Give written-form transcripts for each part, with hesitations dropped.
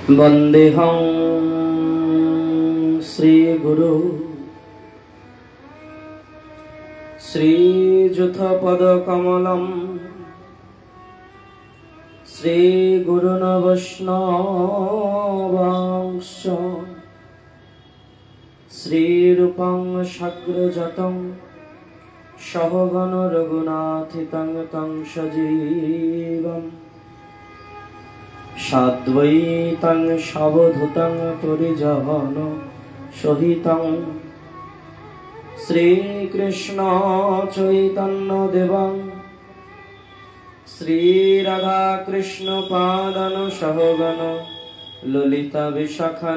वन्देऽहं श्रीगुरु श्रीयुतपदकमलं श्रीगुरुन् वैष्णवांश्च श्रीरूपं साग्रजातं सहगण रघुनाथितं तं सजीवम् साद्वैतं सवधूतं परिजन सहितं श्रीकृष्ण चैतन्य देवं श्रीराधाकृष्ण पादन सहगण ललिता विशाखान्वितांश्च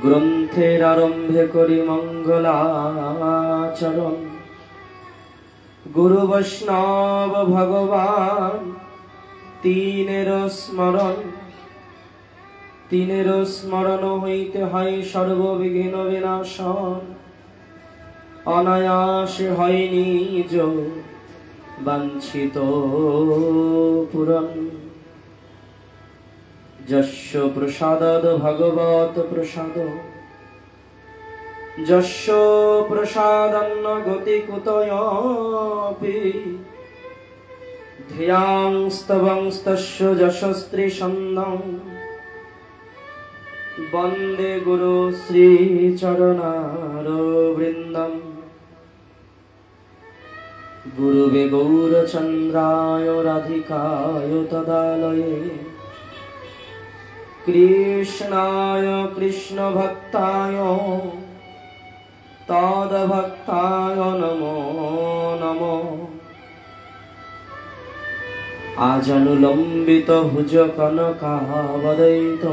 ग्रन्थेर आरम्भे करि मंगलाचरण गुरु वैष्णव भगवान तीनेर स्मरण हईते हय सर्वविघ्न विनाशन अनायासे हय निज वांछित पूरण यस्य प्रसादात् भगवत प्रसाद यस्य प्रसादन्न गति कुतयपि धियांस्तवंस्तस्य यशस्त्रीछन्दं वन्दे गुरु श्रीचरणारविन्दम् गुरुवे गौरचन्द्राय राधिकाय तदालये कृष्णाय कृष्णभक्ताय तद्भक्ताय नमो नमो आजानुलम्बित भुज कनकावदयित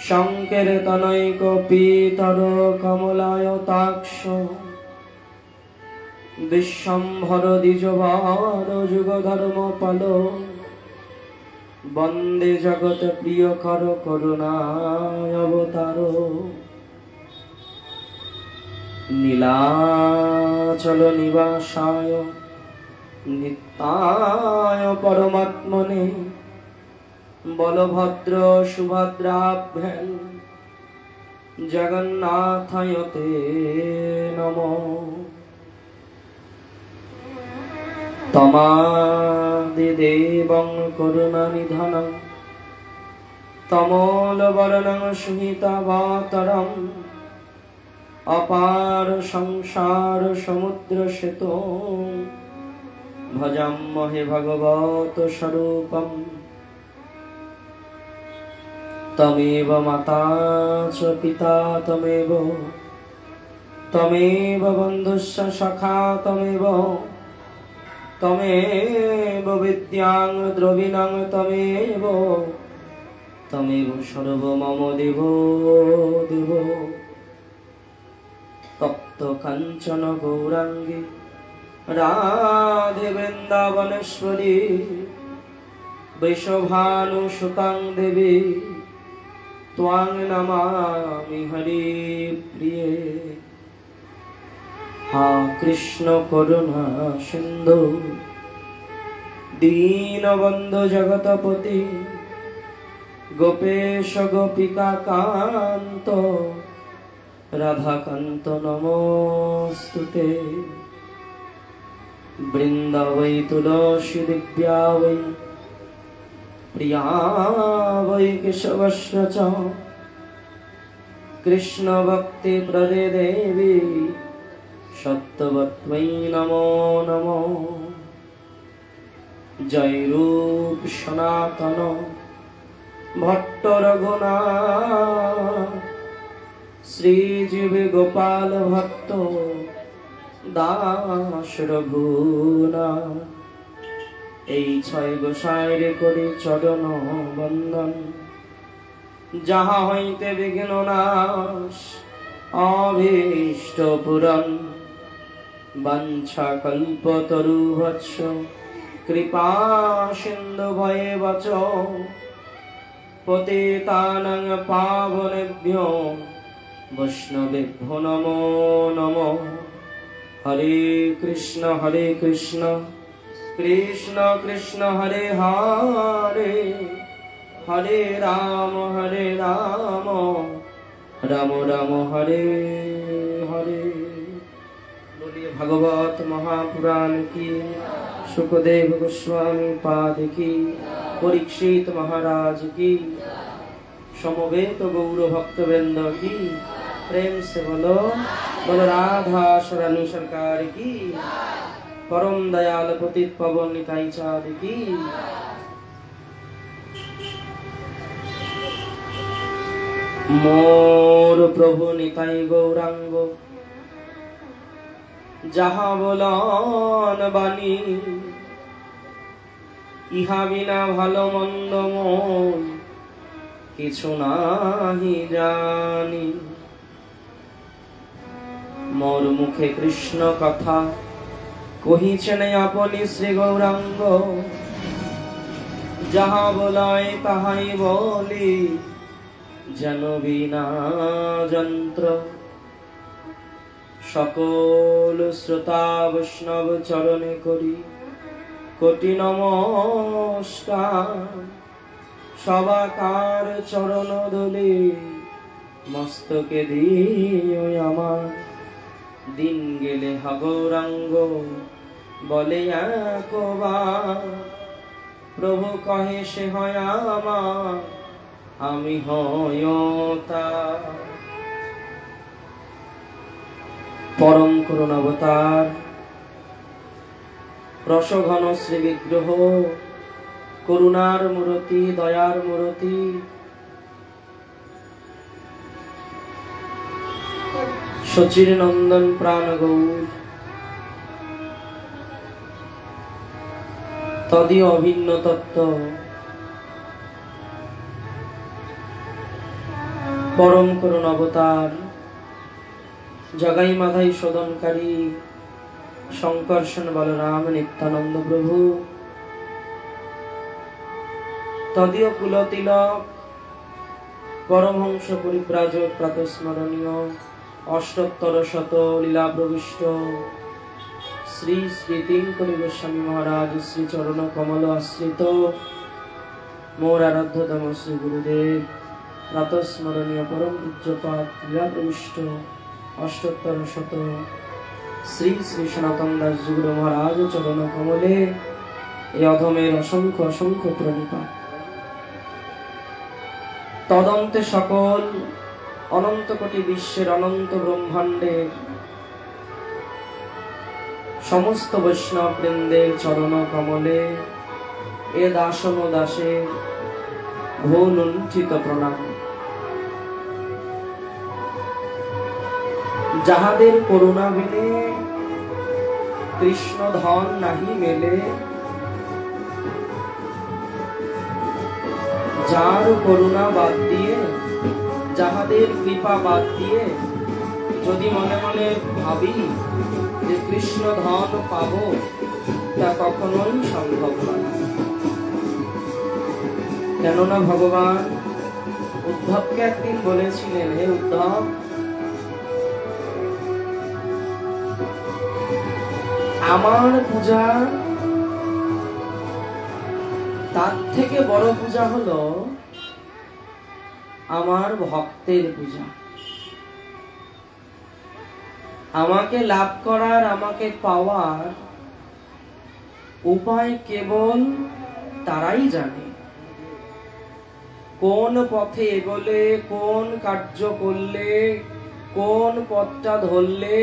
संकीर्तनैक पीतर कमलायताक्ष विश्वम्भर द्विजवार जुगधर्मपालो वन्दे जगत प्रियकर करुणाय अवतारो नीलाचल निवासाय नित्याय परमात्मने बलभद्र सुभद्राभ्यां जगन्नाथाय ते नमः तमादिदेवं करुणानिधानं तमोलवर्णं सुहितावतारम् अपार संसार समुद्र सेतु भजामहे भगवत स्वरूपं तमेव माता च पिता तमेव बन्धुश्च सखा तमेव विद्यां द्रविणं तमेव सर्वमम देवो तप्त कांचन गौरांगी राधे वृंदावनेश्वरी वैशभानुसुतां देवी त्वां नमामि हरिप्रिये हा कृष्ण करुणा सिंधु दीनबंधु जगतपति गोपेश गोपिका कांत राधाकांत नमोस्तुते वृंदावै तुलसी दिव्या वै प्रिया वै केशवस्य च कृष्ण भक्ति प्रदे देवी सत्वत्वै नमो नमो जय रूप सनातन भट्ट रघुनाथ श्रीजीव गोपाल भट्ट दास रघुनाथ এই ছয় গোসাইরে করি চরণ বন্দন যাহা হইতে বিঘ্ন নাশ অভীষ্ট পূরণ বাঞ্ছা কল্পতরুভৎস কৃপা সিন্ধু ভয়ে বচ পতিতানাং পাবনেভ্যো वैष्णवेभ्यो नमो नमः। हरे कृष्ण কৃষ্ণ কৃষ্ণ হরে হরে হরে রাম রাম রাম হরে হরে। बोलिए भगवत महापुराण की, सुखदेव गोस्वामी पाद की, परीक्षित महाराज की, समवेत गौर भक्तवृंद की, प्रेम से बोलो बोलो राधा स्वरानी सरकार की, परम दयाल पतित पवन निताई चाँद की। मोर प्रभु निताई गौरांग যাহা বলন বাণী, ইহা বিনা ভালো মন্দ মই কিছু নাহি জানি। মোর মুখে কৃষ্ণ কথা কহিছেন আপনি শ্রী গৌরাঙ্গ, যাহা বলাই তাহাই বলি যেন বিনা যন্ত্র। সকল শ্রোতা বৈষ্ণব চরণে করি কোটি নমস্কার। সবাকার চরণ দোলে মস্তকে দিও আমার, দিন গেলে গৌরাঙ্গ বলে একবার, প্রভু কহে সে হয় আমার, আমি হয় তার। परम करुणावतार रसघन श्री विग्रह करुणार मूर्ति दयार मूर्ति सचिर नंदन प्राण गौर तदीय अभिन्न तत्व परम करुणावतार जगाई माधाई शोधनकारी शंकर्षण बलराम नित्यानंद प्रभु तदीय कुलतिलक परमहंस परिव्राजक प्रातस्मरणीय अष्टोत्तर शत लीला प्रविष्ट श्री श्री तिनकरी गोस्वामी महाराज श्री चरण कमल आश्रित मोर आराध्यतम श्री गुरुदेव प्रातस्मरणीय परम पूज्यपाद लीला प्रविष्ट अष्टोत्तर शत श्री श्री सनातन दास गुरु महाराज चरण कमले अधमेर असंख्य असंख्य प्रणिपात। तदन्ते सकल अनंत कोटि विश्वेर अनंत ब्रह्मांडेर समस्त वैष्णव वृंदेर चरण कमले ए दासन दासेर भूलुंठित प्रणाम। যাহাদের করুণা বিনে কৃষ্ণ ধন নাহি মেলে, যার করুণা বাদ দিয়ে যাহাদের কৃপা বাদ দিয়ে যদি মনে মনে ভাবি যে কৃষ্ণ ধন পাবো, তা কখনোই সম্ভব নয়। কেননা ভগবান উদ্ধবকে একদিন বলেছিলেন, হে উদ্ধব, আমার পূজা তার থেকে বড় পূজা হলো আমার ভক্তের পূজা। আমাকে লাভ করার আমাকে পাওয়ার উপায় কেবল তারাই জানে। কোন পথে এগোলে, কোন কার্য করলে, কোন পথটা ধরলে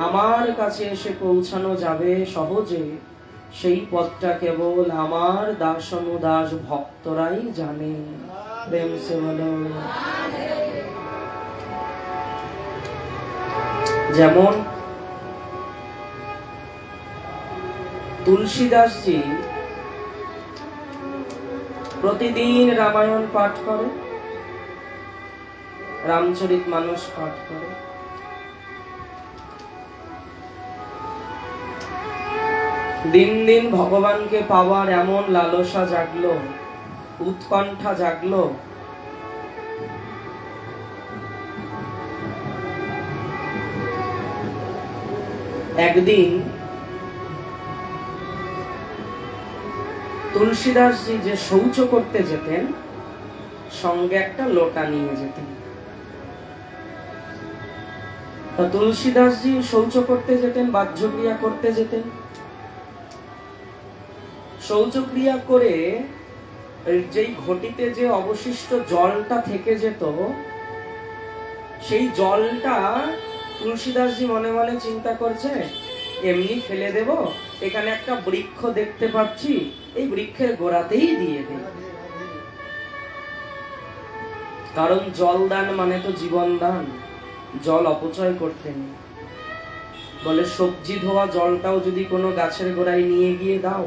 আমার কাছে এসে পৌঁছানো যাবে সহজে, সেই পথটা কেবল আমার দাসানুদাস ভক্তরাই জানে। প্রেম সে বলো। যেমন তুলসীদাসজি প্রতিদিন রামায়ণ পাঠ করে, রামচরিতমানস পাঠ করে। दिन दिन भगवान के पावार एमन लालसा जागलो, उत्कंठा जागलो, एक दिन তুলসীদাসজি যে শৌচ করতে যেতেন সঙ্গে একটা লোটা নিয়ে যেতেন। তুলসীদাসজি শৌচ করতে যেতেন, বাহ্যক্রিয়া করতে যেতেন। শৌচক্রিয়া করে যেই ঘটিতে যে অবশিষ্ট জলটা থেকে যেত, সেই জলটা তুলসীদাসজি মনে মনে চিন্তা করছে এমনি ফেলে দেব, এখানে একটা বৃক্ষ দেখতে পাচ্ছি, এই বৃক্ষের গোড়াতেই দিয়ে দেব। কারণ জল দান মানে তো জীবন দান, জল অপচয় করতে নেই। বলে সবজি ধোয়া জলটাও যদি কোনো গাছের গোড়ায় নিয়ে গিয়ে দাও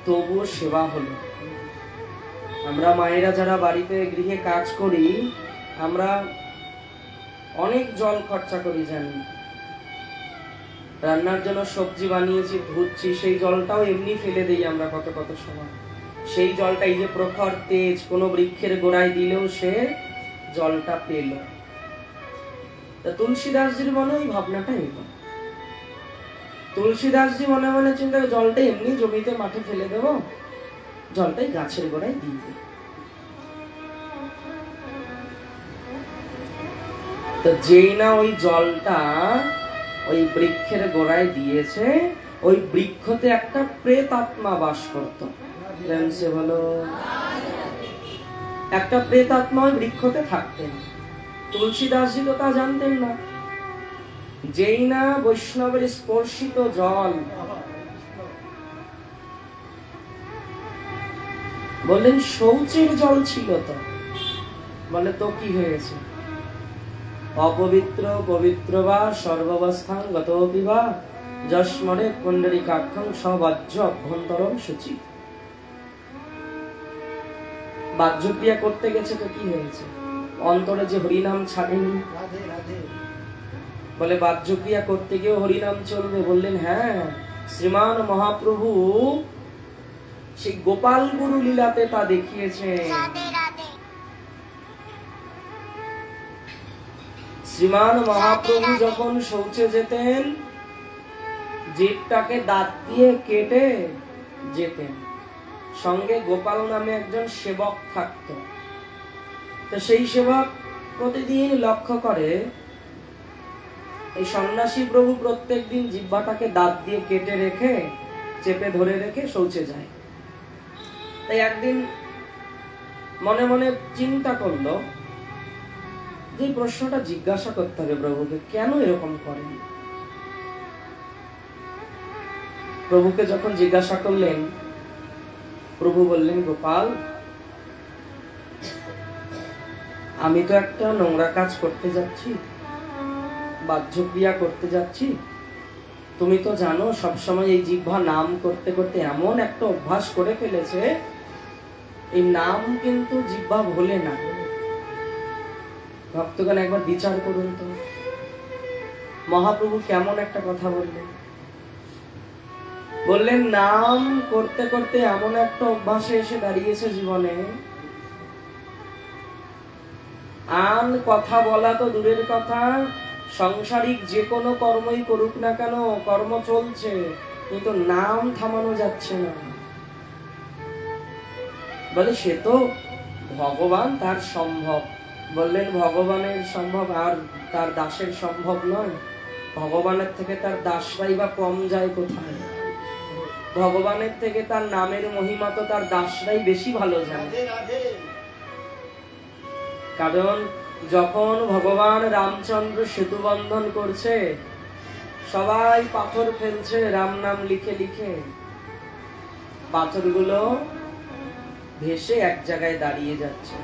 তবুও সেবা হলো। আমরা মায়েরা যারা বাড়িতে গৃহে কাজ করি, আমরা অনেক জল খরচা করি জানি। রান্নার জন্য সবজি বানিয়েছি, ধুচ্ছি, সেই জলটাও এমনি ফেলে দেই আমরা কত কত সময়। সেই জলটা এই যে প্রখর তেজ কোনো বৃক্ষের গোড়ায় দিলেও সে জলটা পেল। তুলসীদাসজির মনে ওই ভাবনাটা এলো। তুলসীদাসজি মনে মনে চিন্তা জলটা এমনি জমিতে মাঠে ফেলে দেব, জলটাই গাছের গোড়ায় দিয়ে দেব। তো যেই না ওই জলটা ওই বৃক্ষের গোড়ায় দিয়েছে, ওই বৃক্ষতে একটা প্রেত আত্মা বাস করত। বলো, একটা প্রেত আত্মা ওই বৃক্ষতে থাকতেন। তুলসীদাসজি তো তা জানতেন না। যেই না বৈষ্ণবের স্পর্শিত জল, বললেন শৌচের জল ছিল তো। বলে তো কি হয়েছে? অপবিত্র পবিত্র বা সর্বাবস্থান গতোপি বা যস্মরে পুণ্ডরীকাক্ষং সবাহ্য অভ্যন্তরম শুচি। বাহ্যক্রিয়া করতে গেছে তো কি হয়েছে? অন্তরে যে হরিনাম ছাড়েনি। বলে বাহ্যক্রিয়া করতে গিয়ে হরিনাম চলবে? বললেন হ্যাঁ, শ্রীমান মহাপ্রভু সেই গোপাল গুরু লীলাতে তা দেখিয়েছে। শ্রীমান মহাপ্রভু যখন শৌচে যেতেন, জিভটাকে দাঁত দিয়ে কেটে যেতেন। সঙ্গে গোপাল নামে একজন সেবক থাকত। তো সেই সেবক প্রতিদিন লক্ষ্য করে এই সন্ন্যাসী প্রভু প্রত্যেকদিন জিহ্বাটাকে দাঁত দিয়ে কেটে রেখে, চেপে ধরে রেখে শৌচে যায়। তাই একদিন মনে মনে চিন্তা করলো যে প্রশ্নটা জিজ্ঞাসা করতে হবে প্রভুকে, কেন এরকম করেন? প্রভুকে যখন জিজ্ঞাসা করলেন, প্রভু বললেন, গোপাল, আমি তো একটা নোংরা কাজ করতে যাচ্ছি, বাহ্যক্রিয়া করতে যাচ্ছি। তুমি তো জানো সবসময় এই জিহ্বা নাম করতে করতে এমন একটা অভ্যাস করে ফেলেছে, এই নাম কিন্তু জিহ্বা ভোলে না। ভক্তগণ একবার বিচার করুন তো, মহাপ্রভু কেমন একটা কথা বললেন। বললেন নাম করতে করতে এমন একটা অভ্যাসে এসে দাঁড়িয়েছে জীবনে, আন কথা বলা তো দূরের কথা, সাংসারিক যে কোনো কর্মই করুক না কেন, কর্ম চলছে, কিন্তু নাম থামানো যাচ্ছে না। বলে সে তো ভগবান, তার সম্ভব। বললেন ভগবানের সম্ভব আর তার দাসের সম্ভব নয়। ভগবানের থেকে তার দাসরাই বা কম যায় কোথায়? ভগবানের থেকে তার নামের মহিমা তো তার দাসরাই বেশি ভালো জানে। কারণ যখন ভগবান রামচন্দ্র সেতু বন্ধন করছে, সবাই পাথর ফেলছে রাম নাম লিখে লিখে, পাথরগুলো ভেসে এক জায়গায় দাঁড়িয়ে যাচ্ছে।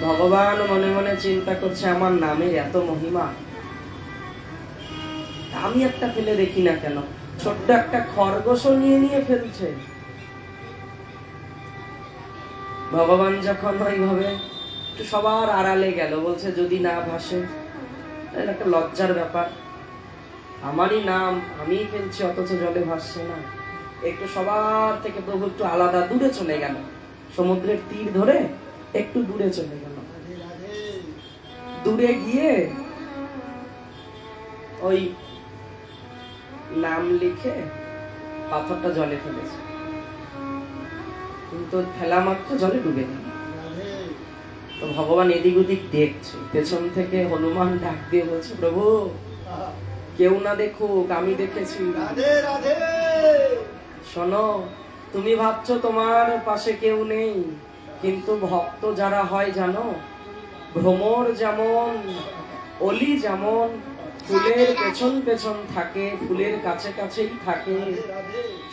ভগবান মনে মনে চিন্তা করছে, আমার নামের এত মহিমা, আমি একটা ফেলে দেখি না কেন। ছোট্ট একটা খরগোশও নিয়ে নিয়ে ফেলছে। ভগবান যখন ওইভাবে একটু সবার আড়ালে গেল, বলছে যদি না ভাসে, একটা লজ্জার ব্যাপার, আমারই নাম আমি ফেলছি অথচ জলে ভাসছে না। একটু সবার থেকে প্রভু একটু আলাদা দূরে চলে গেল, সমুদ্রের তীর ধরে একটু দূরে চলে গেল। দূরে গিয়ে ওই নাম লিখে পাথরটা জলে ফেলেছে। কিন্তু ফেলা মাত্র জলে ডুবে গেল। তো ভগবান এদিক ওদিক দেখছে, পেছন থেকে হনুমান ডাক দিয়ে বলছে, প্রভু কেউ না দেখুক, আমি দেখেছি। শোনো, তুমি ভাবছো তোমার পাশে কেউ নেই, কিন্তু ভক্ত যারা হয় জানো, ভ্রমর যেমন, অলি যেমন ফুলের পেছন পেছন থাকে, ফুলের কাছে কাছেই থাকে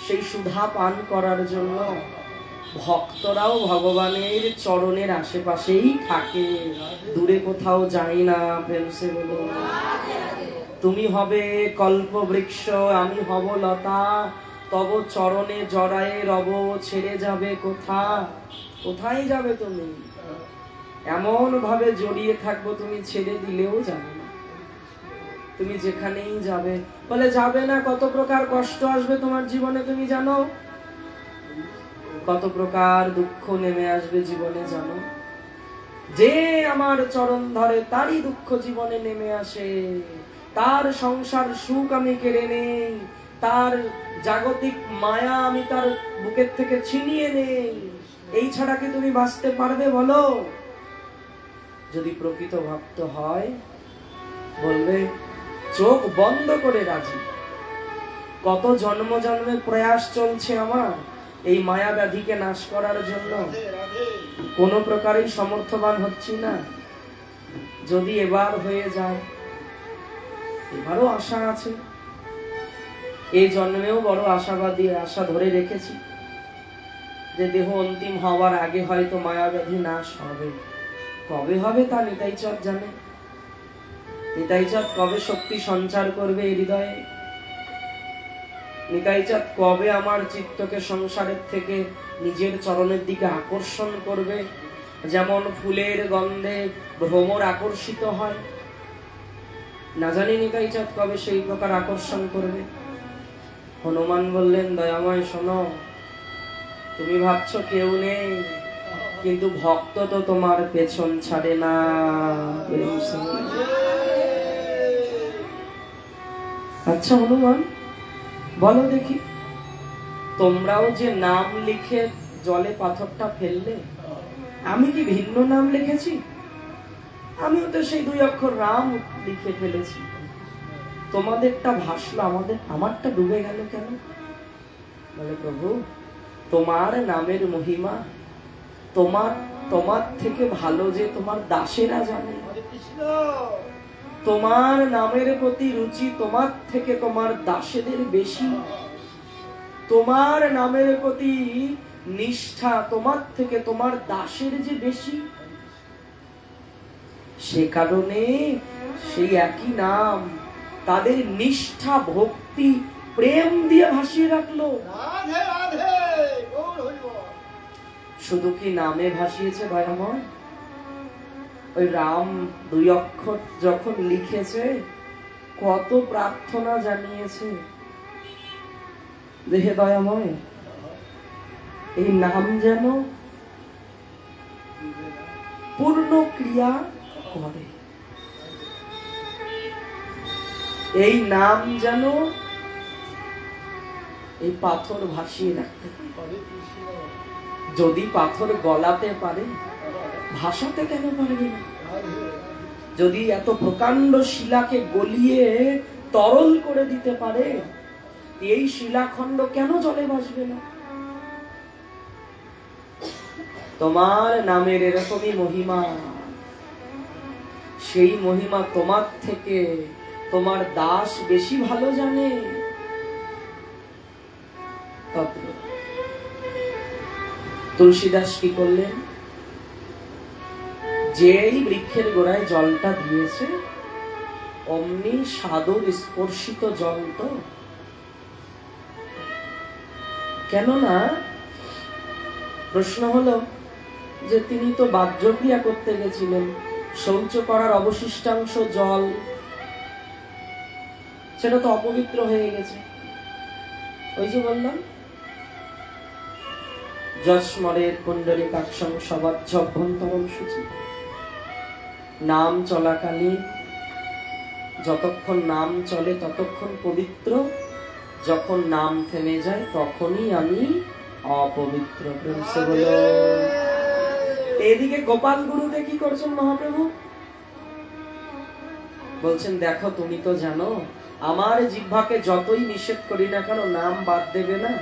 সেই সুধা পান করার জন্য, ভক্তরাও ভগবানের চরণের আশেপাশেই থাকে, দূরে কোথাও যায় না। প্রেমসে বলো, তুমি হবে কল্প বৃক্ষ, আমি হব লতা, তব চরণে জড়ায়ে রব, ছেড়ে যাবে কোথা? কোথায় যাবে তুমি? এমন ভাবে জড়িয়ে থাকবো, তুমি ছেড়ে দিলেও যাবে না, তুমি যেখানেই যাবে। বলে যাবে না, কত প্রকার কষ্ট আসবে তোমার জীবনে তুমি জানো? কত প্রকার দুঃখ নেমে আসবে জীবনে জানো? যে আমার চরণ ধরে তারই দুঃখ জীবনে নেমে আসে, তার সংসার সুখ আমি কেড়ে নেই, তার জাগতিক মায়া আমি তার বুকের থেকে ছিনিয়ে নেই। এই ছাড়া কি তুমি বাঁচতে পারবে বলো? যদি প্রকৃত ভক্ত হয় বলবে চোখ বন্ধ করে রাজি, কত জন্ম জন্মের প্রয়াস চলছে আমার এই মায়া ব্যাধিকে নাশ করার জন্য, কোন প্রকারেই সমর্থবান হচ্ছি না। যদি এবার হয়ে যায়, এবারও আশা আছে, এই জন্মেও বড় আশাবাদী, আশা ধরে রেখেছি যে দেহ অন্তিম হওয়ার আগে হয়তো মায়া ব্যাধি নাশ হবে। কবে হবে তা নিতাই চাঁদ জানে। নিতাই চাঁদ কবে শক্তি সঞ্চার করবে এই হৃদয়ে? নিতাই চাঁদ কবে আমার চিত্তকে সংসারের থেকে নিজের চরণের দিকে আকর্ষণ করবে? যেমন ফুলের গন্ধে ভ্রমর আকর্ষিত হয়, না জানি নিতাই চাঁদ কবে সেই প্রকার আকর্ষণ করবে। হনুমান বললেন, দয়াময় শোনো, তুমি ভাবছো কেউ নেই, কিন্তু ভক্ত তো তোমার পেছন ছাড়ে না। আচ্ছা হনুমান, বলো দেখি, তোমরাও যে নাম লিখে জলে পাথরটা ফেললে, আমি কি ভিন্ন নাম লিখেছি? আমিও তো সেই 2 অক্ষর রাম লিখে ফেলেছি। তোমাদেরটা ভাসলো, আমারটা ডুবে গেল কেন? বলে প্রভু, তোমার নামের মহিমা তোমার থেকে ভালো যে তোমার দাসেরা জানে। তোমার নামের প্রতি রুচি তোমার থেকে তোমার দাসেদের বেশি, তোমার নামের প্রতি নিষ্ঠা তোমার থেকে তোমার দাসের যে বেশি। সে কারণে সেই একই নাম তাদের নিষ্ঠা, ভক্তি, প্রেম দিয়ে ভাসিয়ে রাখলো। শুধু কি নামে ভাসিয়েছে দয়াময়? ওই রাম 2 অক্ষর যখন লিখেছে, কত প্রার্থনা জানিয়েছে, দেহে দয়াময় এই নাম যেন পূর্ণ ক্রিয়া করে, এই নাম যেন এই পাথর ভাসিয়ে রাখতে পারে। যদি পাথর গলাতে পারে, ভাসাতে কেন পারবে না? যদি এত প্রকাণ্ড শিলাকে গলিয়ে তরল করে দিতে পারে, এই শিলাখণ্ড কেন জলে ভাসবে না? তোমার নামের এরকমই মহিমা, সেই মহিমা তোমার থেকে তোমার দাস বেশি ভালো জানে। তুলসীদাস কি করলেন? যেই বৃক্ষের গোড়ায় জলটা দিয়েছে, অমনি সাধুর স্পর্শিত জল তো। কেননা প্রশ্ন হলো যে তিনি তো বাহ্যক্রিয়া করতে গেছিলেন, শৌচ করার অবশিষ্টাংশ জল, সেটা তো অপবিত্র হয়ে গেছে। ওই যে বললাম, যস্মরের পুণ্ডরীকাক্ষং সবাচ্য অভ্যন্তরম শুচি। নাম চলাকালীন যতক্ষণ নাম চলে ততক্ষণ পবিত্র, যখন নাম থেমে যায় তখনই আমি অপবিত্র। প্রেম সে বলো। এদিকে গোপাল গুরুতে কি করছেন মহাপ্রভু? বলছেন দেখো তুমি তো জানো আমার জিহ্বাকে যতই নিষেধ করি না কেন নাম বাদ দেবে না,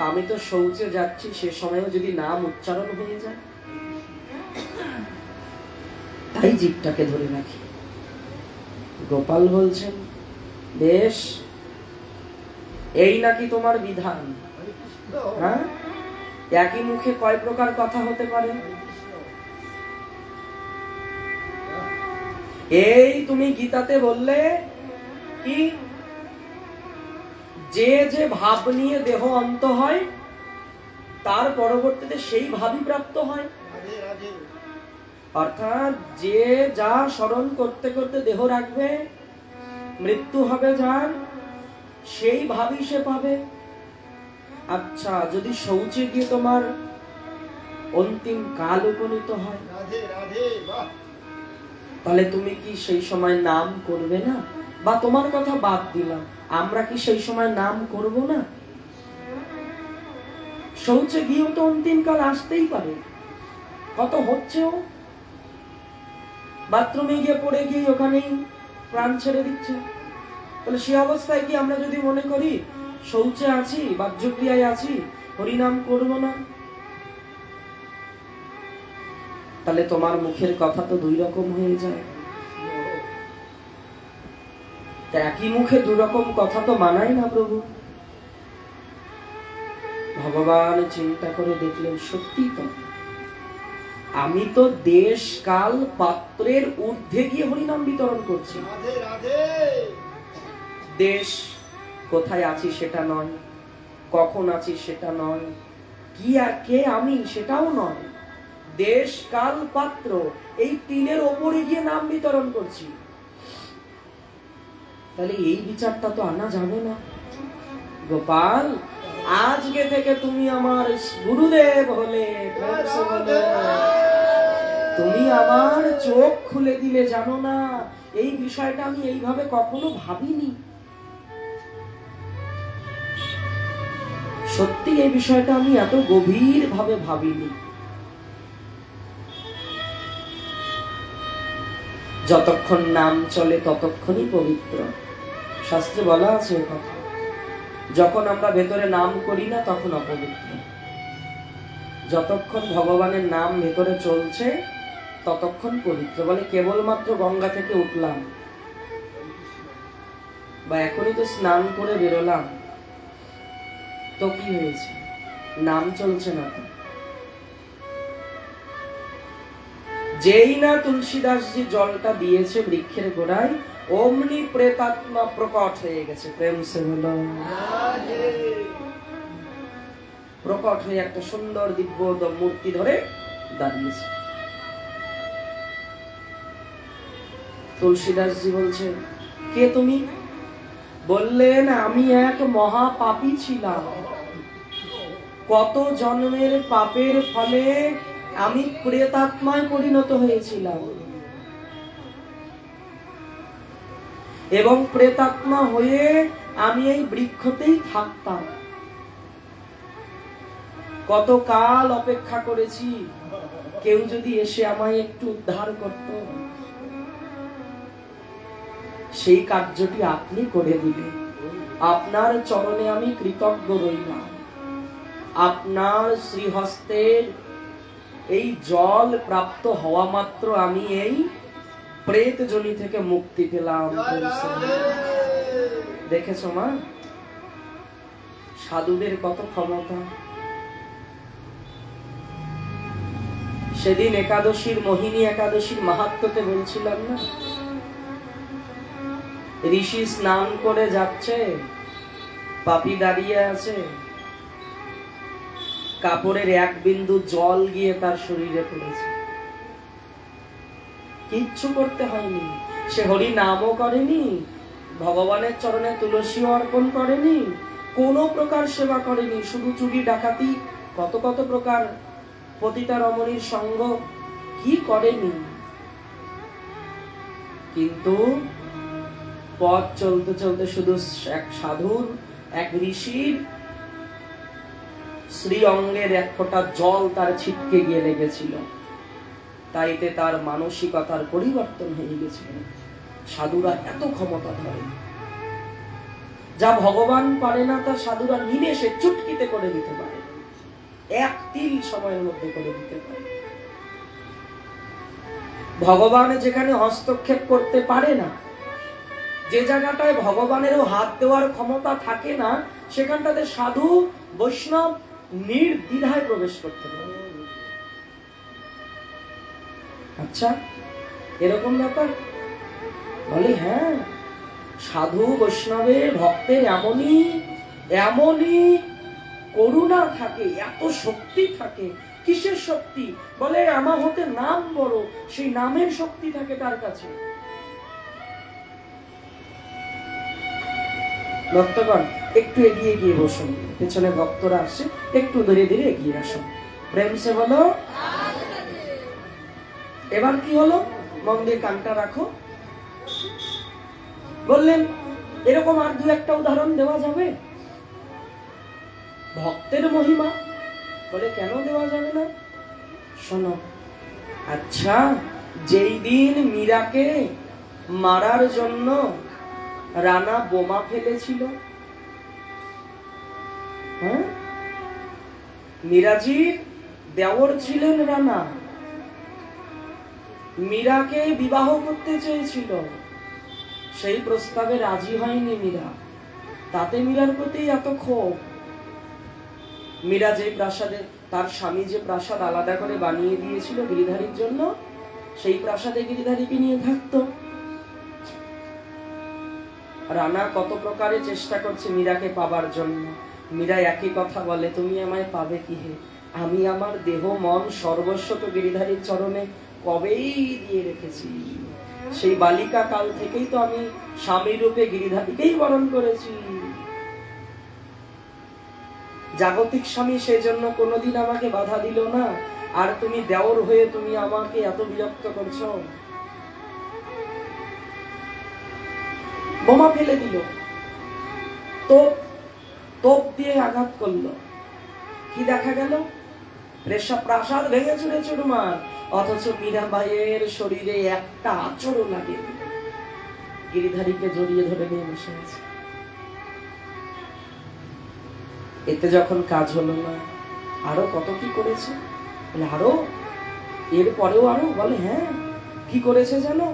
আমি তো শৌচে যাচ্ছি, সে সময়ও যদি নাম উচ্চারণ হয়ে যায়, তাই জিভটাকে ধরে রাখি। গোপাল বলছেন বেশ, এই নাকি তোমার বিধান? হ্যাঁ, একই মুখে কয় প্রকার কথা হতে পারে? এই তুমি গীতাতে বললে কি, যে যে ভাব নিয়ে দেহ অন্ত হয় তার পরবর্তীতে সেই ভাবই প্রাপ্ত হয়। অর্থাৎ যে যা স্মরণ করতে করতে দেহ রাখবে, মৃত্যু হবে যার, সেই ভাবই সে পাবে। আচ্ছা, যদি শৌচে গিয়ে তোমার অন্তিম কাল উপনীত হয়, তাহলে তুমি কি সেই সময় নাম করবে না? বা তোমার কথা বাদ দিলাম, আমরা কি সেই সময় নাম করব না? শৌচে গিয়েও তো অন্তিম কাল আসতেই পারে, কত হচ্ছেও, বাথরুমে গিয়ে পড়ে গিয়ে ওখানেই প্রাণ ছেড়ে দিচ্ছে। তাহলে সে অবস্থায় কি আমরা যদি মনে করি শৌচে আছি, বাহ্যক্রিয়ায় আছি, হরিনাম করব না, তাহলে তোমার মুখের কথা তো দুই রকম হয়ে যায়। একই মুখে দু রকম কথা তো মানায় না প্রভু। ভগবান চিন্তা করে দেখলেন সত্যি তো, আমি তো দেশ কাল পাত্রের ঊর্ধ্বে গিয়ে হরিনাম বিতরণ করছি। দেশ কোথায় আছি সেটা নয়, কখন আছি সেটা নয়, কি আর কে আমি সেটাও নয়, দেশ কাল পাত্র এই তিনের ওপরে গিয়ে নাম বিতরণ করছি। তাহলে এই বিচারটা তো আনা যাবে না। গোপাল, আজকে থেকে তুমি আমার গুরুদেব হলে, তুমি আমার চোখ খুলে দিলে। জানো না, এই বিষয়টা আমি এইভাবে কখনো ভাবিনি। সত্যি এই বিষয়টা আমি এত গভীর ভাবে ভাবিনি। যতক্ষণ নাম চলে ততক্ষণই পবিত্র, শাস্ত্রে বলা আছে কথা। যখন আমরা ভেতরে নাম করি না তখন অপবিত্র। যতক্ষণ ভগবানের নাম ভেতরে চলছে ততক্ষণ পবিত্র। বলে কেবলমাত্র গঙ্গা থেকে উঠলাম বা এখনই তো স্নান করে বেরোলাম, তো কি হয়েছে? নাম চলছে না তো। যেই না তুলসীদাসজি জলটা দিয়েছে বৃক্ষের গোড়ায়, অমনি প্রেতাত্মা প্রকট হয়ে গেছে। প্রেম সে বলো। প্রকট হয়ে একটা সুন্দর দিব্য মূর্তি ধরে দাঁড়িয়েছে। তুলসীদাসজি বলছেন, কে তুমি? বললেন, আমি এক মহাপাপী ছিলাম। কত জন্মের পাপের ফলে আমি প্রেতাত্মায় পরিণত হয়েছিলাম, এবং প্রেতাত্মা হয়ে আমি এই বৃক্ষতেই থাকতাম। কত কাল অপেক্ষা করেছি কেউ যদি এসে আমায় একটু উদ্ধার করত। সেই কার্যটি আপনি করে দিলেন। আপনার চরণে আমি কৃতজ্ঞ রইলাম। আপনার শ্রীহস্তের এই জল প্রাপ্ত হওয়া মাত্র আমি এই প্রেত জনি থেকে মুক্তি পেলাম। দেখেছো মা, সাধুদের কত ক্ষমতা। সেদিন একাদশীর, মোহিনী একাদশীর মাহাত্ম্যতে বলছিলাম না, ঋষি স্নান করে যাচ্ছে, পাপী দাঁড়িয়ে আছে, কাপড়ের এক বিন্দু জল গিয়ে তার শরীরে পড়েছে, কিচ্ছু করতে হয়নি। সে হরি নামও করেনি, ভগবানের চরণে তুলসীও অর্পণ করেনি, কোন প্রকার সেবা করেনি, শুধু চুরি ডাকাতি, কত কত প্রকার পতিতা রমণীর সঙ্গ কি করেনি। কিন্তু পথ চলতে চলতে শুধু এক সাধুর, এক ঋষির শ্রী অঙ্গের এক ফোঁটা জল তার ছিটকে গিয়ে লেগেছিল, তাইতে তার মানসিকতার পরিবর্তন হয়ে গেছিল। সাধুরা এত ক্ষমতা ধরে, যা ভগবান পারে না তা সাধুরা নিমেষে চুটকিতে করে দিতে পারে, এক তিল সময়ের মধ্যে করে দিতে পারে। ভগবান যেখানে হস্তক্ষেপ করতে পারে না, যে জায়গাটায় ভগবানেরও হাত দেওয়ার ক্ষমতা থাকে না, সেখানটাতে সাধু বৈষ্ণব নির্দ্বিধায় প্রবেশ করতে পারে। আচ্ছা, এরকম ব্যাপার? বলে হ্যাঁ, সাধু বৈষ্ণবের ভক্তের এমনই এমনই করুণা থাকে, এত শক্তি থাকে। কিসের শক্তি? বলে আমার হতে নাম বড়, সেই নামের শক্তি থাকে তার কাছে। ভক্তগণ একটু এগিয়ে গিয়ে বসুন, পেছনে ভক্তরা আসছে, একটু ধীরে ধীরে এগিয়ে আসুন। প্রেম সে বলো। এবার কি হলো? মন দিয়ে কানটা রাখো। বললেন এরকম আর দু একটা উদাহরণ দেওয়া যাবে? ভক্তের মহিমা। বলে কেন দেওয়া যাবে না? শোনো, আচ্ছা, যেই দিন মীরাকে মারার জন্য রানা বোমা ফেলেছিল, হ্যাঁ, মীরাজির দেওর ছিলেন রানা, মীরাকে বিবাহ করতে চেয়েছিল, সেই প্রস্তাবে রাজি হয়নি মীরা। তাতে মীরার প্রতি এত ক্ষোভ। মীরা যে প্রাসাদে তার স্বামী যে প্রাসাদ আলাদা করে বানিয়ে দিয়েছিল গিরিধারীর জন্য, সেই প্রাসাদে গিরিধারীকে নিয়ে থাকতো। রানা কত প্রকারে চেষ্টা করছে মীরাকে পাবার জন্য। মীরা একই কথা বলে, তুমি আমায় পাবে কি হে? আমি আমার দেহ মন সর্বস্ব তো গিরিধারীর চরণে কবেই দিয়ে রেখেছি। সেই বালিকা কাল থেকেই তো আমি স্বামী রূপে গিরিধারীকেই বরণ করেছি। জাগতিক স্বামী সেজন্য কোনোদিন আমাকে বাধা দিল না, আর তুমি দেওর হয়ে তুমি আমাকে এত বিরক্ত করছো। বোমা ফেলে দিল, তোপ দিয়ে আঘাত করলো। কি দেখা গেল? প্রাসাদ ভেঙে চুরে চুরমার, অথচ মীরাবাইয়ের শরীরে একটা আঁচড়ও লাগে। গিরিধারীকে জড়িয়ে ধরে নিয়ে বসে আছে। এতে যখন কাজ হলো না, আরো কত কি করেছে। বলে আরো, এরপরেও আরো। বলে হ্যাঁ, কি করেছে জানো?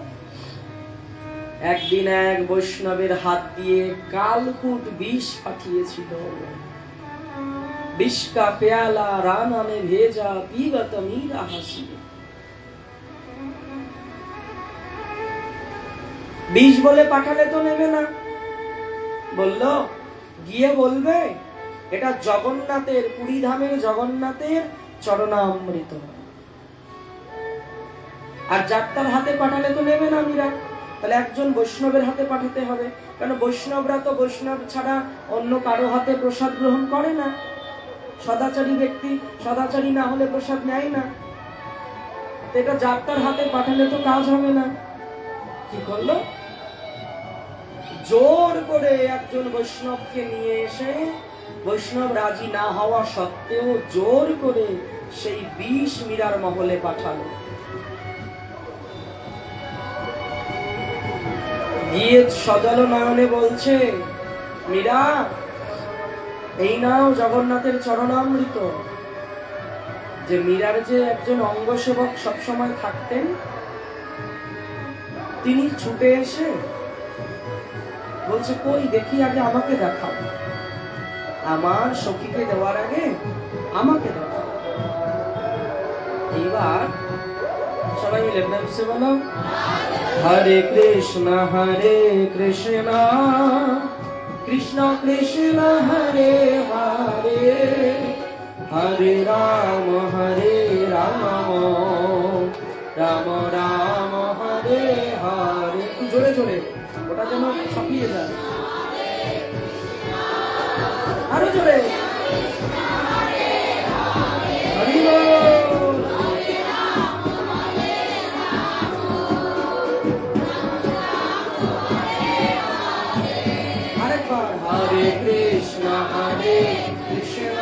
একদিন এক বৈষ্ণবের হাত দিয়ে কালকুট বিষ পাঠিয়েছিল। বিষ কা পেয়ালা রানা মে ভেজা, পীবত মীরা হাসি। বিষ বলে পাঠালে তো নেবে না, বলল গিয়ে বলবে এটা জগন্নাথের, পুরী ধামের জগন্নাথের চরণামৃত। আর যাত্রার হাতে পাঠালে তো নেবে না মীরা, তাহলে একজন বৈষ্ণবের হাতে পাঠাতে হবে। কারণ বৈষ্ণবরা তো বৈষ্ণব ছাড়া অন্য কারো হাতে প্রসাদ গ্রহণ করে না। সদাচারী ব্যক্তি সদাচারী না হলে প্রসাদ নেয় না। এটা যাত্রার হাতে পাঠালে তো কাজ হবে না। কি করলো? জোর করে একজন বৈষ্ণবকে নিয়ে এসে, বৈষ্ণব রাজি না হওয়া সত্ত্বেও জোর করে সেই বিষ মীরার মহলে পাঠালো। গিয়ে সজল নয়নে বলছে, মীরা এই নাও জগন্নাথের চরণামৃত। যে মীরার যে একজন অঙ্গ সেবক সবসময় থাকতেন, তিনি ছুটে এসে বলছে, কই দেখি, আগে আমাকে দেখাও, আমার সখীকে দেওয়ার আগে আমাকে দেখাও। এইবার সবাই মিলে বলছে, বলো হরে কৃষ্ণ কৃষ্ণ কৃষ্ণ হরে হরে, হরে রাম রাম রাম হরে হরে। জোরে জোরে, ওটা যেন ছাপিয়ে যায়। আরো জোরে, হরি বল। আরেকবার, হরে কৃষ্ণ কৃষ্ণ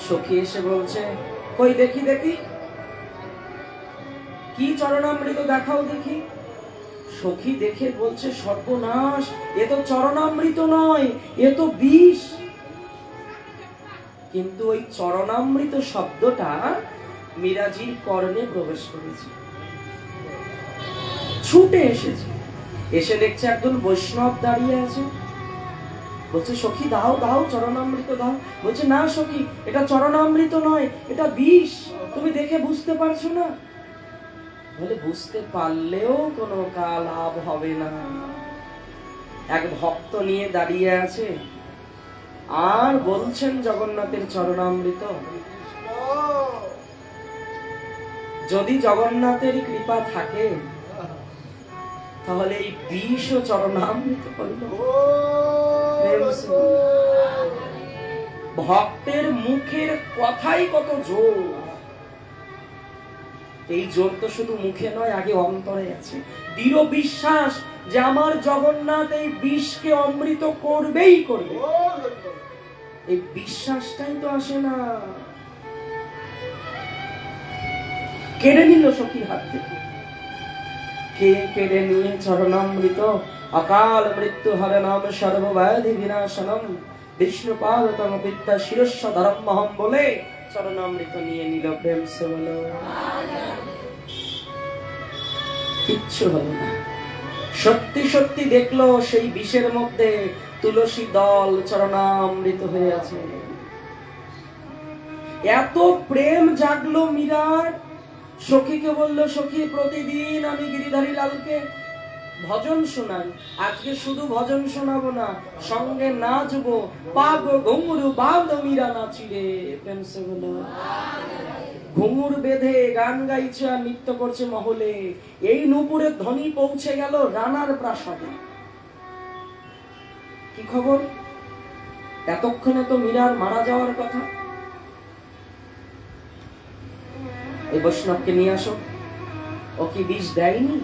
সখী এসে বলছে, কই দেখি দেখি, কি চরণামৃত দেখাও দেখি। সখী দেখে বলছে, সর্বনাশ, এ তো চরণামৃত নয়, এ তো বিষ। কিন্তু ওই চরণামৃত শব্দটা মীরাজির কর্ণে প্রবেশ করেছে। ছুটে এসেছে, এসে দেখছে একজন বৈষ্ণব দাঁড়িয়ে আছে। বলছে, সখী দাও দাও, চরণামৃত দাও। বলছে, না সখী, এটা চরণামৃত নয়, এটা বিষ, তুমি দেখে বুঝতে পারছো না? বলে, বুঝতে পারলেও কোনো কাল লাভ হবে না। এক ভক্ত নিয়ে দাঁড়িয়ে আছে আর বলছেন জগন্নাথের চরণামৃত। যদি জগন্নাথের কৃপা থাকে তাহলে এই বিষ ও চরণামৃত হইল। ভক্তের মুখের কথাই কত জোর। এই জোর তো শুধু মুখে নয়, আগে অন্তরে আছে। দৃঢ় বিশ্বাস যে আমার জগন্নাথ এই বিষকে অমৃত করবেই করবে। এই বিশ্বাসটাই তো আসে না। কেড়ে নিল সখীর হাত থেকে। কে কেড়ে নিয়ে চরণামৃত। অকাল মৃত্যু হরে নাম সর্বব্যাধি বিনাশনম বিষ্ণুপাদতম বিদ্যা শিরস্ব ধর্মহম বলে চরণামৃত নিয়ে নিল। প্রেম সে বলো, কিচ্ছু হলো না। সত্যি সত্যি দেখলো সেই বিষের মধ্যে তুলসী দল চরণামৃত হয়ে আছে। এত প্রেম জাগলো মীরার। সখীকে বললো, সখী প্রতিদিন আমি গিরিধারী লালকে ভজন শোনাই, আজকে শুধু ভজন শোনাবো না, সঙ্গে নাচবো। পাগ ঘুঙুর বাঁধ মীরা নাচিরে। প্রেম সে বলো, ঘুঙুর বেঁধে গান গাইছে আর নৃত্য করছে মহলে। এই নূপুরের ধ্বনি পৌঁছে গেল রানার প্রাসাদে। কি খবর? এতক্ষণে তো মীরার মারা যাওয়ার কথা। এই বৈষ্ণবকে নিয়ে আসো। ও কি বিষ দেয়নি?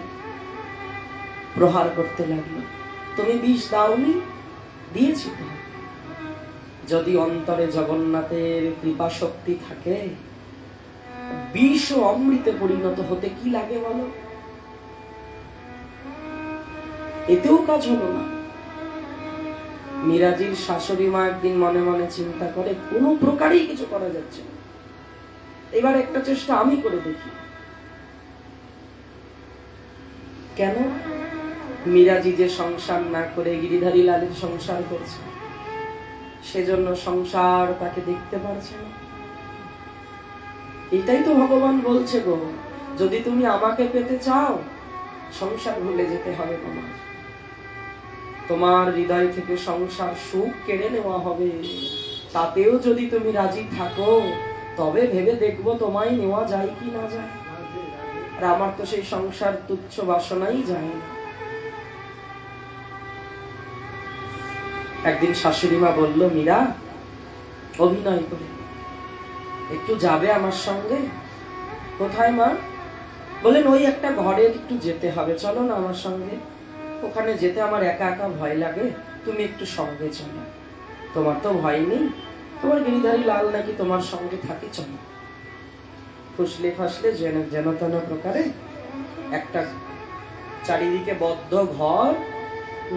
প্রহার করতে লাগলো। তুমি বিষ দাওনি? দিয়েছি তো। যদি অন্তরে জগন্নাথের কৃপা শক্তি থাকে, বিষ ও অমৃতে পরিণত হতে কি লাগে বলো? এতেও কাজ হলো না। মীরাজির শাশুড়ি মা একদিন মনে মনে চিন্তা করে, কোনো প্রকারেই কিছু করা যাচ্ছে না, এবার একটা চেষ্টা আমি করে দেখি। কেন? মীরাজি যে সংসার না করে গিরিধারী লালের সংসার করছে, সেজন্য সংসার তাকে দেখতে পারছে না। এটাই তো ভগবান বলছে গো, যদি তুমি আমাকে পেতে চাও সংসার ভুলে যেতে হবে। তোমার হৃদয় থেকে সংসার সুখ কেড়ে নেওয়া হবে। তাতেও যদি তুমি রাজি থাকো তবে ভেবে দেখবো তোমায় নেওয়া যায় কি না যায়। আর আমার তো সেই সংসার তুচ্ছ বাসনাই যায় না। একদিন শাশুড়ি মা বলল, মীরা অভিনয় করে একটু যাবে আমার সঙ্গে। কোথায় মা? বলেন, ওই একটা ঘরে একটু যেতে হবে, চলো না আমার সঙ্গে। ওখানে যেতে আমার একা একা ভয় লাগে, তুমি একটু সঙ্গে চলো। তোমার তো ভয় নেই, তোমার গিরিধারী লাল নাকি তোমার সঙ্গে থাকে, চলো। ফুসলে ফাসলে যেন তেন প্রকারে একটা চারিদিকে বদ্ধ ঘর,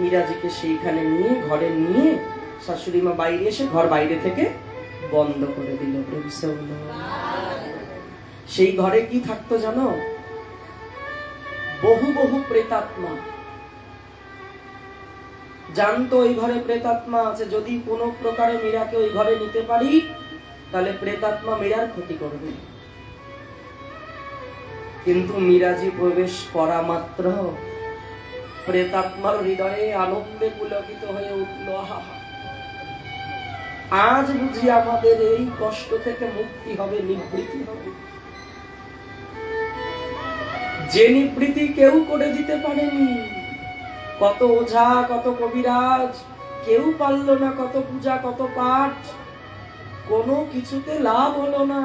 মীরাজিকে সেইখানে নিয়ে ঘরে নিয়ে শাশুড়ি মা বাইরে এসে ঘর বাইরে থেকে বন্ধ করে দিল। সেই ঘরে কি থাকতো জানো? বহু বহু প্রেতাত্মা। জানতো ওই ঘরে প্রেতাত্মা আছে, যদি কোনো প্রকারে মীরাকে ওই ঘরে নিতে পারি তাহলে প্রেতাত্মা মীরার ক্ষতি করবে। কিন্তু মীরাজি প্রবেশ করা মাত্র প্রেতাত্মার হৃদয়ে আনন্দে পুলকিত হয়ে উঠল। আজ বুঝি আমাদের এই কষ্ট থেকে মুক্তি হবে, নিবৃত্তি হবে। যে নিবৃত্তি কেউ করে দিতে পারেনি। কত ওঝা, কত কবিরাজ, কেউ পারল না। কত পূজা, কত পাঠ, কোনো কিছুতে লাভ হলো না।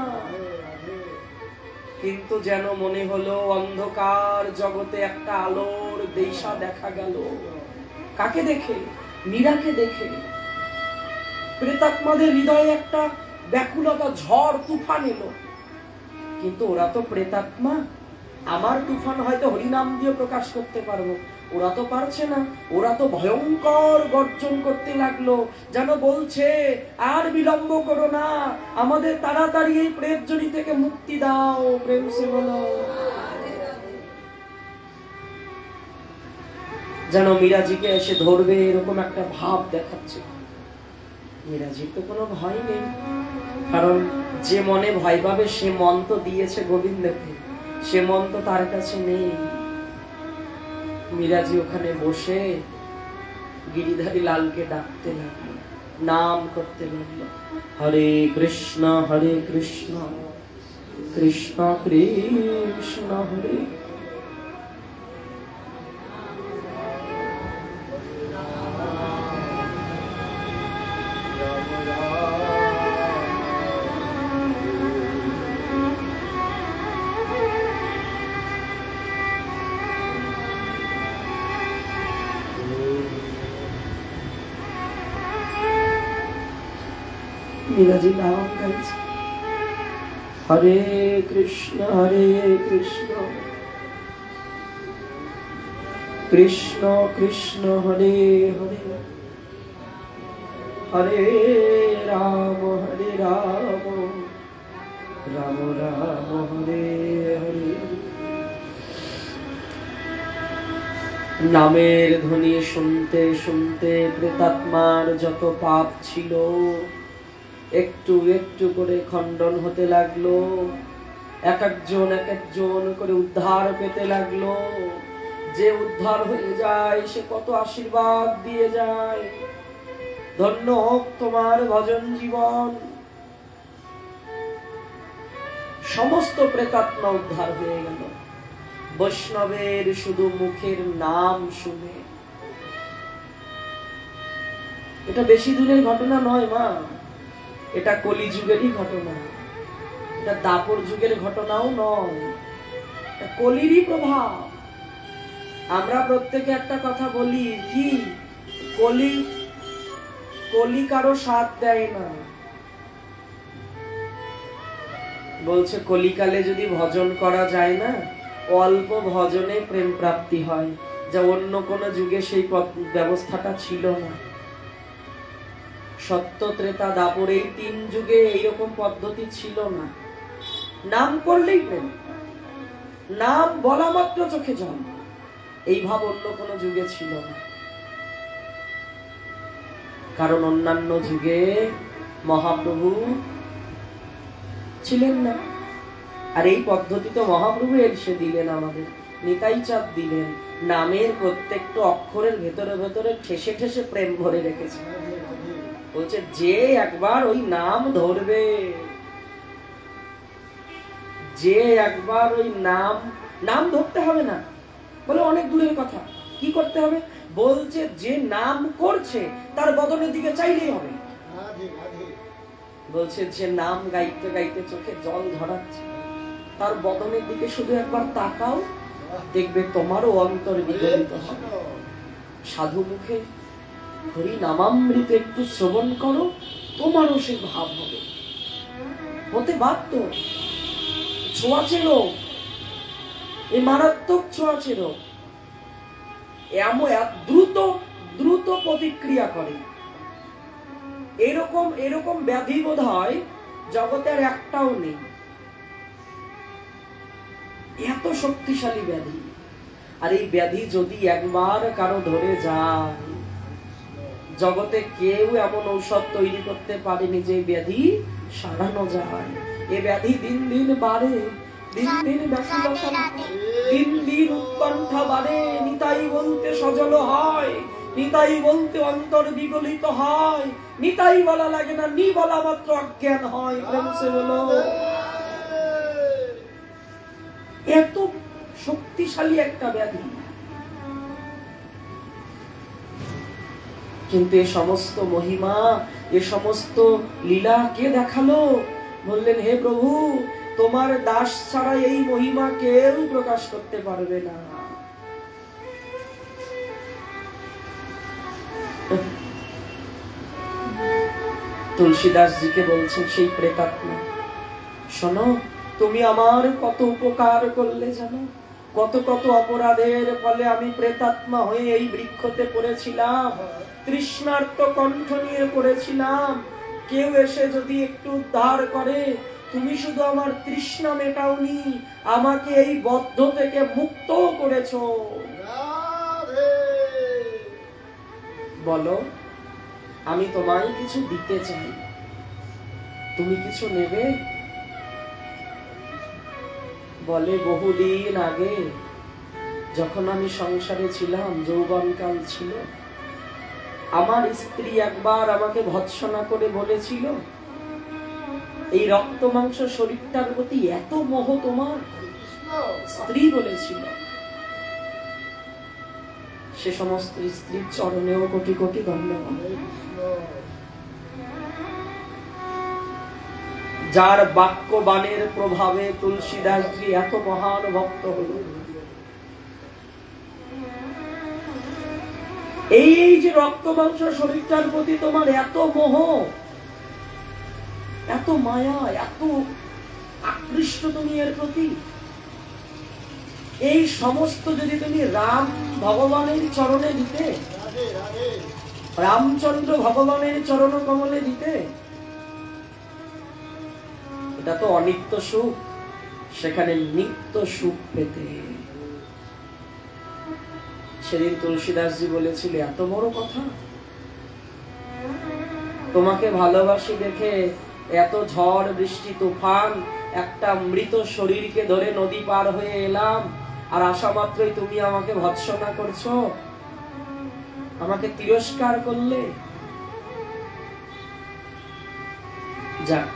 কিন্তু যেন মনে হলো অন্ধকার জগতে একটা আলোর দিশা দেখা গেল। কাকে দেখে? মীরাকে দেখে। প্রেতাত্মাদের হৃদয়ে একটা ব্যাকুলতা, ঝড় তুফান এলো। কিন্তু ওরা তো প্রেতাত্মা, আমার তুফান হয়তো হরিনাম দিয়ে প্রকাশ করতে পারবো, ওরা তো পারছে না। ওরা তো ভয়ঙ্কর গর্জন করতে লাগলো, যেন বলছে আর বিলম্ব করো না, আমাদের তাড়াতাড়ি এই প্রেতজনি থেকে মুক্তি দাও। প্রেম সে বলো। যেন মীরাজিকে এসে ধরবে এরকম একটা ভাব দেখাচ্ছে। মীরাজির তো কোনো ভয় নেই, কারণ যে মনে ভয় পাবে সে মন তো দিয়েছে গোবিন্দকে, সে মন তো তার কাছে নেই। মীরাজি ওখানে বসে গিরিধারী লালকে ডাকতে লাগলো, নাম করতে লাগলো, হরে কৃষ্ণ কৃষ্ণ কৃষ্ণ হরে। মীরাজি নাম গাইছে, হরে কৃষ্ণ কৃষ্ণ কৃষ্ণ হরে হরে, হরে রাম রাম রাম হরে হরে। নামের ধ্বনি শুনতে শুনতে প্রেতাত্মার যত পাপ ছিল একটু একটু করে খণ্ডন হতে লাগলো, এক একজন করে উদ্ধার পেতে লাগলো। যে উদ্ধার হয়ে যায় সে কত আশীর্বাদ দিয়ে যায়, ধন্য হোক তোমার ভজন জীবন। সমস্ত প্রেতাত্মা উদ্ধার হয়ে গেল বৈষ্ণবের শুধু মুখের নাম শুনে। এটা বেশি দূরের ঘটনা নয় মা, এটা কলিযুগেরই ঘটনা, এটা দাপর যুগের ঘটনাও নয়, এটা কলিরই প্রভাব। আমরা প্রত্যেকে একটা কথা বলি, কি কলি কারো সাথ দেয় না। বলছে কলিকালে যদি ভজন করা যায় না, অল্প ভজনে প্রেম প্রাপ্তি হয়, যা অন্য কোন যুগে সেই ব্যবস্থাটা ছিল না। সত্য ত্রেতা দাপর এই 3 যুগে এইরকম পদ্ধতি ছিল না। নাম করলেই প্রেম, নাম বলা মাত্র চোখে জল, এই ভাব অন্য কোন যুগে ছিল না। কারণ অন্যান্য যুগে মহাপ্রভু ছিলেন না, আর এই পদ্ধতি তো মহাপ্রভু এসে দিলেন, আমাদের নিতাই চাঁদ দিলেন। নামের প্রত্যেকটা অক্ষরের ভেতরে ভেতরে ঠেসে ঠেসে প্রেম ভরে রেখেছে। বলছে যে একবার ওই নাম ধরবে, যে একবার ওই নাম ধরতে হবে না, বলে অনেক দূরের কথা, কি করতে হবে? বলছে যে নাম করছে তার বদনের দিকে চাইলেই হবে। বলছে যে নাম গাইতে গাইতে চোখে জল ঝরাচ্ছে, তার বদনের দিকে শুধু একবার তাকাও, দেখবে তোমারও অন্তর বিগলিত হবে। সাধু মুখে হরি নামামৃত একটু শ্রবণ করো, তোমারও সে ভাব হবে, হতে বাধ্য। ছোঁয়াচে রোগ, এই মারাত্মক ছোঁয়াচে রোগ, এমন দ্রুত প্রতিক্রিয়া করে। এরকম ব্যাধি বোধ হয় জগতে আর একটাও নেই, এত শক্তিশালী ব্যাধি। আর এই ব্যাধি যদি একবার কারো ধরে যায়, জগতে কেউ এমন ঔষধ তৈরি করতে পারেনি যে ব্যাধি সারানো যায়। এ ব্যাধি দিন দিন বাড়ে, দিন দিন ব্যাকুলতা, দিন দিন উৎকণ্ঠা বাড়ে। নিতাই বলতে সজল হয়, নিতাই বলতে অন্তর বিগলিত হয়, নিতাই বলা লাগে না, নি বলা মাত্র অজ্ঞান হয়। প্রেম সে বলো। এত শক্তিশালী একটা ব্যাধি, কিন্তু এ সমস্ত মহিমা, এ সমস্ত লীলা কে দেখালো? বললেন হে প্রভু, তোমার দাস ছাড়া এই মহিমা কেউ প্রকাশ করতে পারবে না। তুলসীদাসজিকে বলছেন সেই প্রেতাত্মা, শোনো, তুমি আমার কত উপকার করলে জানো, কত কত অপরাধের ফলে আমি প্রেতাত্মা হয়ে এই বৃক্ষতে পড়েছিলাম, তৃষ্ণার্ত কণ্ঠ নিয়ে পড়েছিলাম। কেউ এসে যদি একটু উদ্ধার করে, তুমি শুধু আমার তৃষ্ণা মেটাওনি, আমাকে এই বদ্ধ থেকে মুক্ত করেছো। বলো, আমি তোমায় কিছু দিতে চাই, তুমি কিছু নেবে? বলে, বহুদিন আগে যখন আমি সংসারে ছিলাম, যৌবনকাল ছিল, আমার স্ত্রী একবার আমাকে ভৎসনা করে বলেছিল, এই রক্ত মাংস শরীরটার প্রতি এত মোহ তোমার। স্ত্রী বলেছিল। সে সমস্ত স্ত্রীর চরণেও কোটি কোটি ধন্যবাদ। যার বাক্য বাণের প্রভাবে তুলসীদাসজি এত মহান ভক্ত হল। এই যে রক্ত মাংস শরীরটার প্রতি তোমার এত মোহ, এত মায়া, এত আকৃষ্ট তুমি এর প্রতি, এই সমস্ত যদি তুমি রাম ভগবানের চরণে দিতে, রামচন্দ্র ভগবানের চরণ কমলে দিতে, এটা তো অনিত্য সুখ, সেখানে নিত্য সুখ পেতে। সেদিন তুলসীদাসজি বলেছিল, এত বড় কথা, তোমাকে ভালোবাসি দেখে এত ঝড় বৃষ্টি তুফান, একটা মৃত শরীরকে ধরে নদী পার হয়ে এলাম, আর আসা মাত্রই তুমি আমাকে ভৎসনা করছো, আমাকে তিরস্কার করলে। যাক,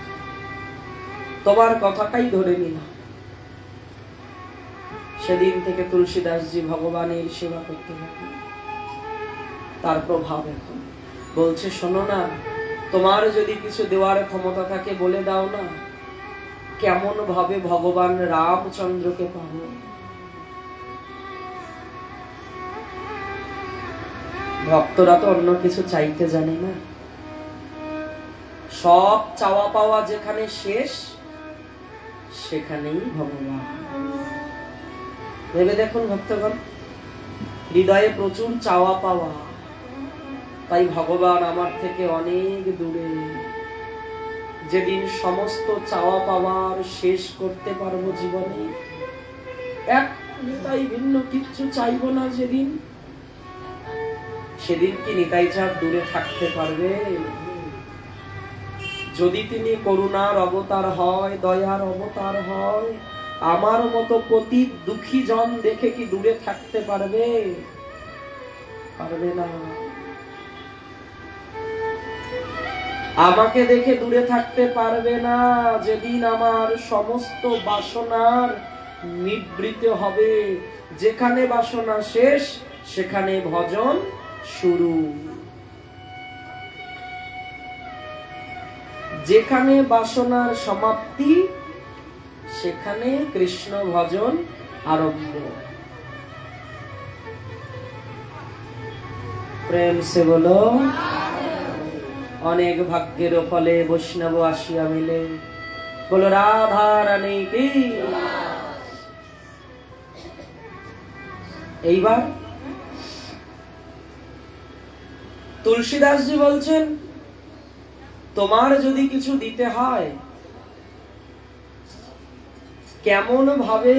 তোমার কথাটাই ধরে নিলাম। সেদিন থেকে তুলসীদাসজি ভগবানের সেবা করতে লাগলেন। তার প্রভাব এখন বলছে, শোনো না, তোমার যদি কিছু দেওয়ার ক্ষমতা থাকে বলে দাও না, কেমন ভাবে ভগবান রামচন্দ্রকে পাবো। ভক্তরা তো অন্য কিছু চাইতে জানে না, সব চাওয়া পাওয়া যেখানে শেষ, সেখানেই ভগবান। ভেবে দেখুন ভক্তগণ, হৃদয়ে প্রচুর চাওয়া পাওয়া, তাই ভগবান আমার থেকে অনেক দূরে। যেদিন সমস্ত চাওয়া পাওয়ার শেষ করতে পারবো জীবনে, এক নিতাই ভিন্ন কিচ্ছু চাইবো না যেদিন, সেদিন কি নিতাই চাঁদ দূরে থাকতে পারবে? যদি তিনি করুণার অবতার হয়, দয়ার অবতার হয়, আমার মতো পতিত দুঃখী জন দেখে কি দূরে থাকতে পারবে? পারবে না। আমাকে দেখে দূরে থাকতে পারবে না। যেদিন আমার সমস্ত বাসনার নিবৃত্তি হবে, যেখানে বাসনা শেষ সেখানে ভজন শুরু। যেখানে বাসনার সমাপ্তি সেখানে কৃষ্ণ ভজন আরম্ভ। প্রেম সে বলো। অনেক ভাগ্যের ফলে বৈষ্ণব আসিয়া মিলে, বলো রাধা রানী কি। এইবার তুলসীদাসজি বলছেন, তোমার যদি কিছু দিতে হয়, কেমন ভাবে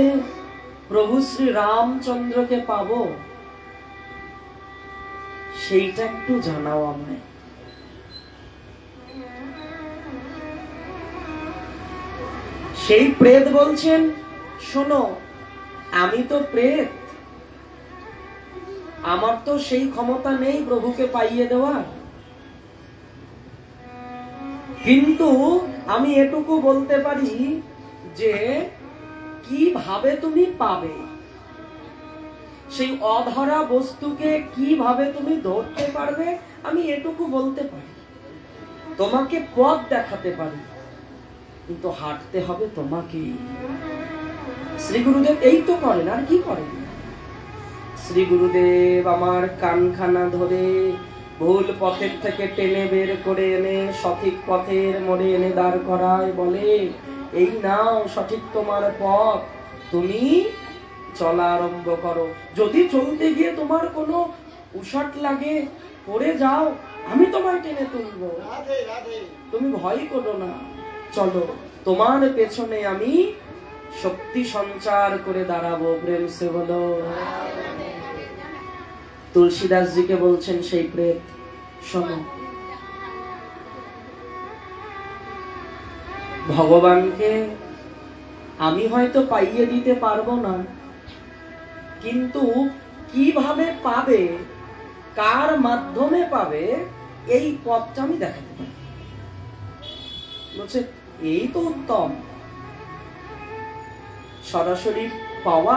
প্রভু শ্রী রামচন্দ্রকে পাবো সেইটা একটু জানাও আমায়। সেই প্রেত বলছেন, শোনো, আমি তো প্রেত, আমার তো সেই ক্ষমতা নেই প্রভুকে পাইয়ে দেওয়ার, কিন্তু আমি এটুকু বলতে পারি যে কিভাবে তুমি পাবে, সেই অধরা বস্তুকে কিভাবে তুমি ধরতে পারবে, আমি এটুকু বলতে পারি। তোমাকে পথ দেখাতে পারি, কিন্তু হাঁটতে হবে তোমাকে। শ্রী গুরুদেব এই তো করেন, আর কি করেন? শ্রী গুরুদেব আমার কানখানা ধরে ভুল পথের থেকে টেনে বের করে এনে সঠিক পথের মোড়ে এনে দাঁড় করায়, বলে এই নাও সঠিক তোমার পথ, তুমি চলা আরম্ভ করো। যদি চলতে গিয়ে তোমার কোনো উষাট লাগে, পড়ে যাও, আমি তোমায় টেনে তুলবো, তুমি ভয় করো না, চলো, তোমার পেছনে আমি শক্তি সঞ্চার করে দাঁড়াবো। প্রেম সে বলো। তুলসীদাসজিকে বলছেন সেই প্রেত, শোনো, ভগবানকে আমি হয়তো পাইয়ে দিতে পারবো না, কিন্তু কিভাবে পাবে, কার মাধ্যমে পাবে, এই পথটা আমি দেখাতে পারি। বলছে এই তো উত্তম। সরাসরি পাওয়া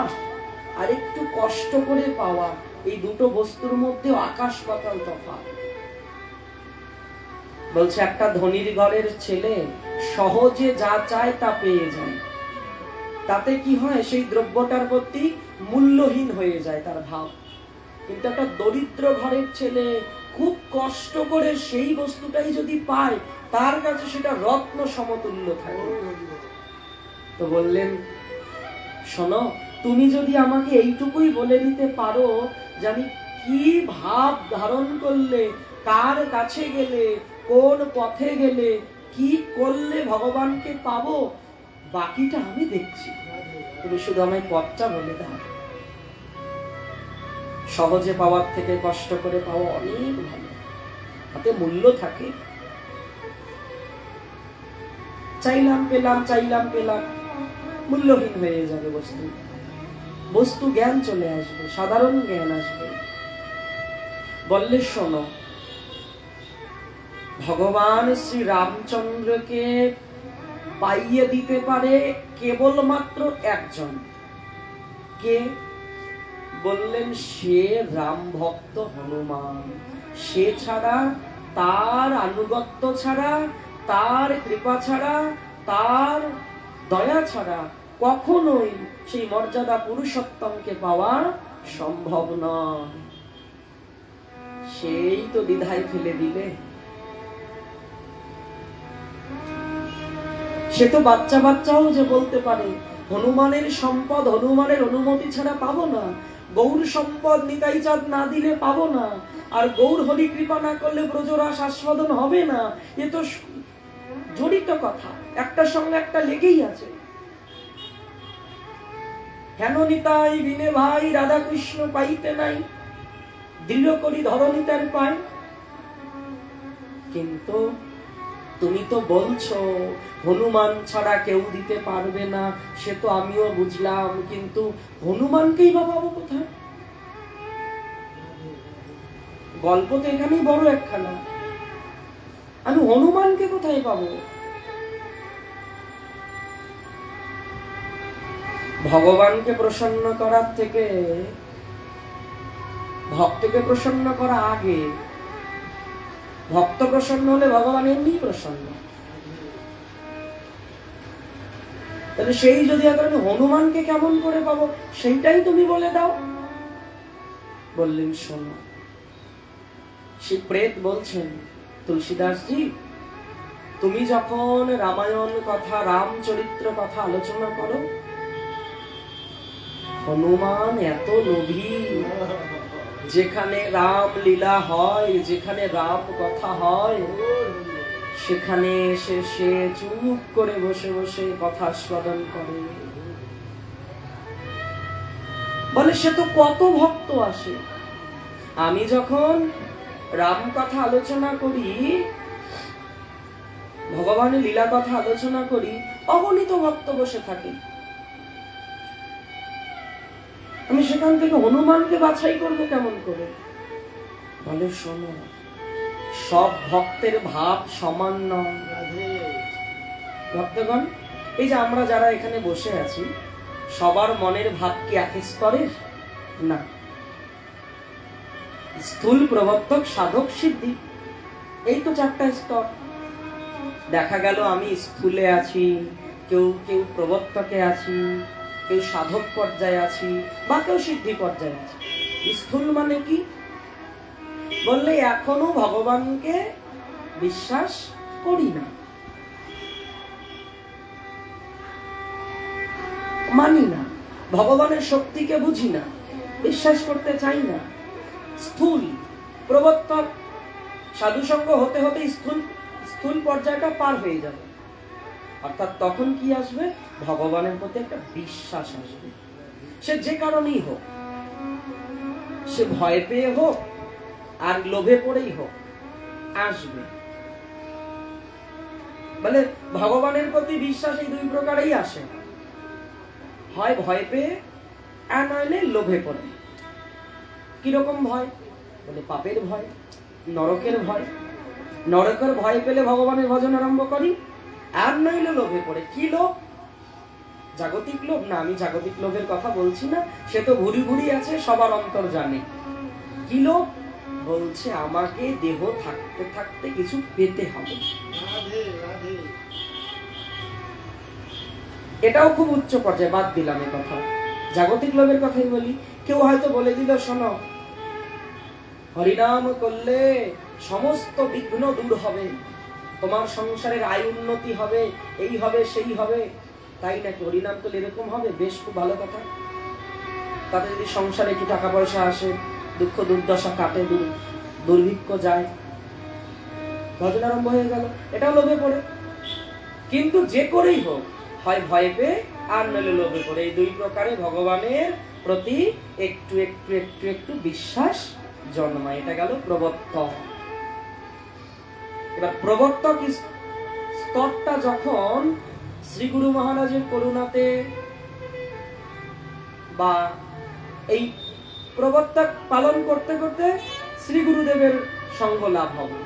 আর একটু কষ্ট করে পাওয়া, এই দুটো বস্তুর মধ্যে আকাশ পাতাল তফাৎ। বলছে একটা ধনীর ঘরের ছেলে সহজে যা চায় তা পেয়ে যায়, তাতে কি হয়, সেই দ্রব্যটার প্রতি মূল্যহীন হয়ে যায় তার ভাব। কিন্তু একটা দরিদ্র ঘরের ছেলে খুব কষ্ট করে সেই বস্তুটাই যদি পায়, তার কাছে সেটা রত্ন সমতুল্য থাকে। তো বললেন, শোনো, তুমি যদি আমাকে এইটুকুই বলে দিতে পারো যে আমি কি ভাব ধারণ করলে, কার কাছে গেলে, কোন পথে গেলে, কি করলে ভগবানকে পাবো, বাকিটা আমি দেখছি, তুমি শুধু আমায় পথটা বলে দাও। সহজে পাওয়ার থেকে কষ্ট করে পাওয়া অনেক ভালো, তাতে মূল্য থাকে। চাইলাম পেলাম, চাইলাম পেলাম, মূল্যহীন হয়ে যাবে বস্তু। বস্তু জ্ঞান চলে আসবে, সাধারণ জ্ঞান আসবে। বললে শোনো, ভগবান শ্রী রামচন্দ্রকে পাইয়ে দিতে পারে কেবলমাত্র একজন। কে? বললেন সে রাম ভক্ত হনুমান। সে ছাড়া, তার আনুগত্য ছাড়া, তার কৃপা ছাড়া, তার দয়া ছাড়া কখনোই সেই মর্যাদা পুরুষোত্তমকে পাওয়া সম্ভব নয়। সেই তো দ্বিধায় ফেলে দিলে। সে তো বাচ্চা বাচ্চাও যে বলতে পারে হনুমানের সম্পদ হনুমানের অনুমতি ছাড়া পাবো না, গৌর সম্পদ নিতাই চাঁদ না দিলে পাবো না, আর গৌর হরি কৃপা না করলে ব্রজরাস আস্বাদন হবে না। এ তো জড়িত কথা, একটার সঙ্গে একটা লেগেই আছে। কেন নিতাই বিনে ভাই রাধা কৃষ্ণ পাইতে নাই, দৃঢ় করি ধরণিতার পায়। কিন্তু তুমি তো বলছো হনুমান ছাড়া কেউ দিতে পারবে না, সে তো আমিও বুঝলাম, কিন্তু হনুমানকেই বা পাবো কোথায়? গল্প তো এখানেই বড় একখানা, আমি হনুমানকে কোথায় পাবো? ভগবানকে প্রসন্ন করার থেকে ভক্তকে প্রসন্ন করা আগে। ভক্ত প্রসন্ন হলে ভগবান এমনি প্রসন্ন। তাহলে সেই যদি আমি হনুমানকে কেমন করে পাবো, সেইটাই তুমি বলে দাও। বললেন শোনো, সেই প্রেত বলছেন, তুলসীদাসজি, তুমি যখন রামায়ণ কথা, রামচরিত্র কথা আলোচনা করো, হনুমান এত লোভী, যেখানে রাম লীলা হয়, যেখানে রাম কথা হয়, সেখানে এসে সে চুপ করে বসে বসে কথা আস্বাদন করে। বলে সে তো কত ভক্ত আসে, আমি যখন রাম কথা আলোচনা করি, ভগবানের লীলা কথা আলোচনা করি, অগণিত ভক্ত বসে থাকে, আমি সেখান থেকে হনুমানকে বাছাই করবো কেমন করে? বলে শোনো, সব ভক্তের ভাব সমান নয়। ভক্তগণ, এই যে আমরা যারা এখানে বসে আছি, সবার মনের ভাব কি এক স্তরের? না। স্থূল, প্রবর্তক, সাধক, সিদ্ধি, এই তো চারটা স্তর। দেখা গেল আমি স্থূলে আছি, কেউ কেউ প্রবর্তকে আছি, কেউ সাধক পর্যায়ে আছি, বা কেউ সিদ্ধি পর্যায়ে আছে। স্থূল মানে কি? বললে এখনো ভগবানকে বিশ্বাস করি না, মানি না, ভগবানের শক্তিকে বুঝি না, বিশ্বাস করতে চাই না। স্থূল প্রবর্তক সাধুসঙ্গ হতে হতে স্থূল পর্যায়টা পার হয়ে যাবে। অর্থাৎ তখন কি আসবে? ভগবানের প্রতি একটা বিশ্বাস আসবে। সে যে কারণেই হোক, সে ভয় পেয়ে হোক আর লোভে পড়েই হোক, আসবে। বলে ভগবানের প্রতি বিশ্বাস এই দুই প্রকারেই আসে, হয় ভয় পেয়ে আর নইলে লোভে পড়ে। কিরকম ভয়? বলে পাপের ভয়, নরকের ভয়। নরকের ভয় পেলে ভগবানের ভজন আরম্ভ করি, আর নইলে লোভে পড়ে। কি লোভ? জাগতিক লোভ না, আমি জাগতিক লোভের কথা বলছি না, সে তো ভুরি ভুরি আছে, সবার অন্তর জানে। কি লোভ? বলছে আমাকে দেহ থাকতে থাকতে কিছু পেতে হবে। এটাও খুব উচ্চ পর্যায়ে, বাদ দিলাম এ কথা, জাগতিক লোভের কথাই বলি। কেউ হয়তো বলে দিল, শোনো, হরিনাম করলে সমস্ত বিঘ্ন দূর হবে, তোমার সংসারের আয় উন্নতি হবে, এই হবে সেই হবে। তাই নাকি? হরিনাম করলে এরকম হবে? বেশ, খুব ভালো কথা। তাতে যদি সংসারে একটু টাকা পয়সা আসে, দুঃখ দুর্দশা কাটে, দুর্ভিক্ষ যায়, ভজন আরম্ভ হয়ে গেল, এটাও লোভে পড়ে। কিন্তু যে করেই হোক, হয় ভয় পেয়ে আর নইলে লোভে পড়ে, এই দুই প্রকারে ভগবানের প্রতি একটু একটু একটু একটু বিশ্বাস জন্মায়। এটা গেল প্রবর্তক। এবার প্রবর্তক স্তরটা যখন শ্রী গুরু মহারাজের করুণাতে বা এই প্রবর্তক পালন করতে করতে শ্রী গুরুদেবের সঙ্গ লাভ হবে।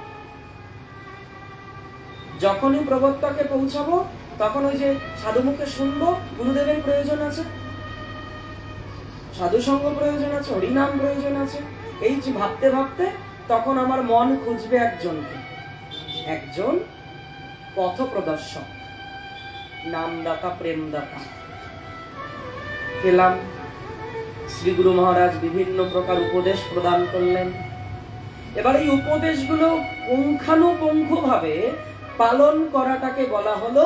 যখনই প্রবর্তকে পৌঁছাবো, তখন ওই যে সাধু মুখে শুনবো, গুরুদেবের প্রয়োজন আছে, সাধু সঙ্গ প্রয়োজন আছে, হরিনাম প্রয়োজন আছে, এই যে ভাবতে ভাবতে তখন আমার মন খুঁজবে একজনকে, একজন পথ প্রদর্শক, নামদাতা, প্রেমদাতা পেলাম। শ্রী গুরু মহারাজ বিভিন্ন প্রকার উপদেশ প্রদান করলেন। এবার এই উপদেশগুলো পুঙ্খানুপুঙ্খভাবে পালন করাটাকে বলা হলো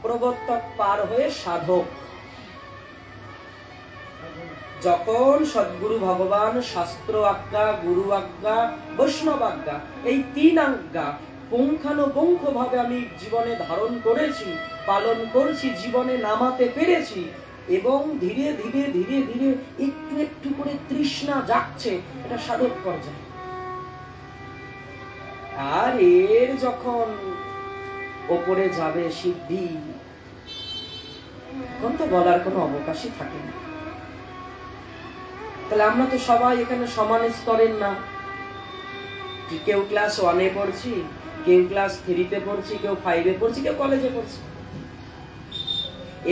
প্রবর্তক পার হয়ে সাধক। যখন সদ্গুরু ভগবান শাস্ত্র আজ্ঞা, গুরু আজ্ঞা, বৈষ্ণব আজ্ঞা, এই তিন আজ্ঞা পুঙ্খানুপুঙ্খভাবে আমি জীবনে ধারণ করেছি, পালন করছি, জীবনে নামাতে পেরেছি, এবং ধীরে ধীরে ধীরে ধীরে একটু একটু করে তৃষ্ণা জাগছে, এটা সাধক পর্যায়ে। আর এর যখন ওপরে যাবে সিদ্ধি, তখন তো বলার কোনো অবকাশই থাকে না। তাহলে আমরা তো সবাই এখানে সমান স্তরের না, কেউ ক্লাস 1-এ পড়ছি, কেউ ক্লাস 3-তে পড়ছি, কেউ 5-এ পড়ছি, কেউ কলেজে পড়ছি।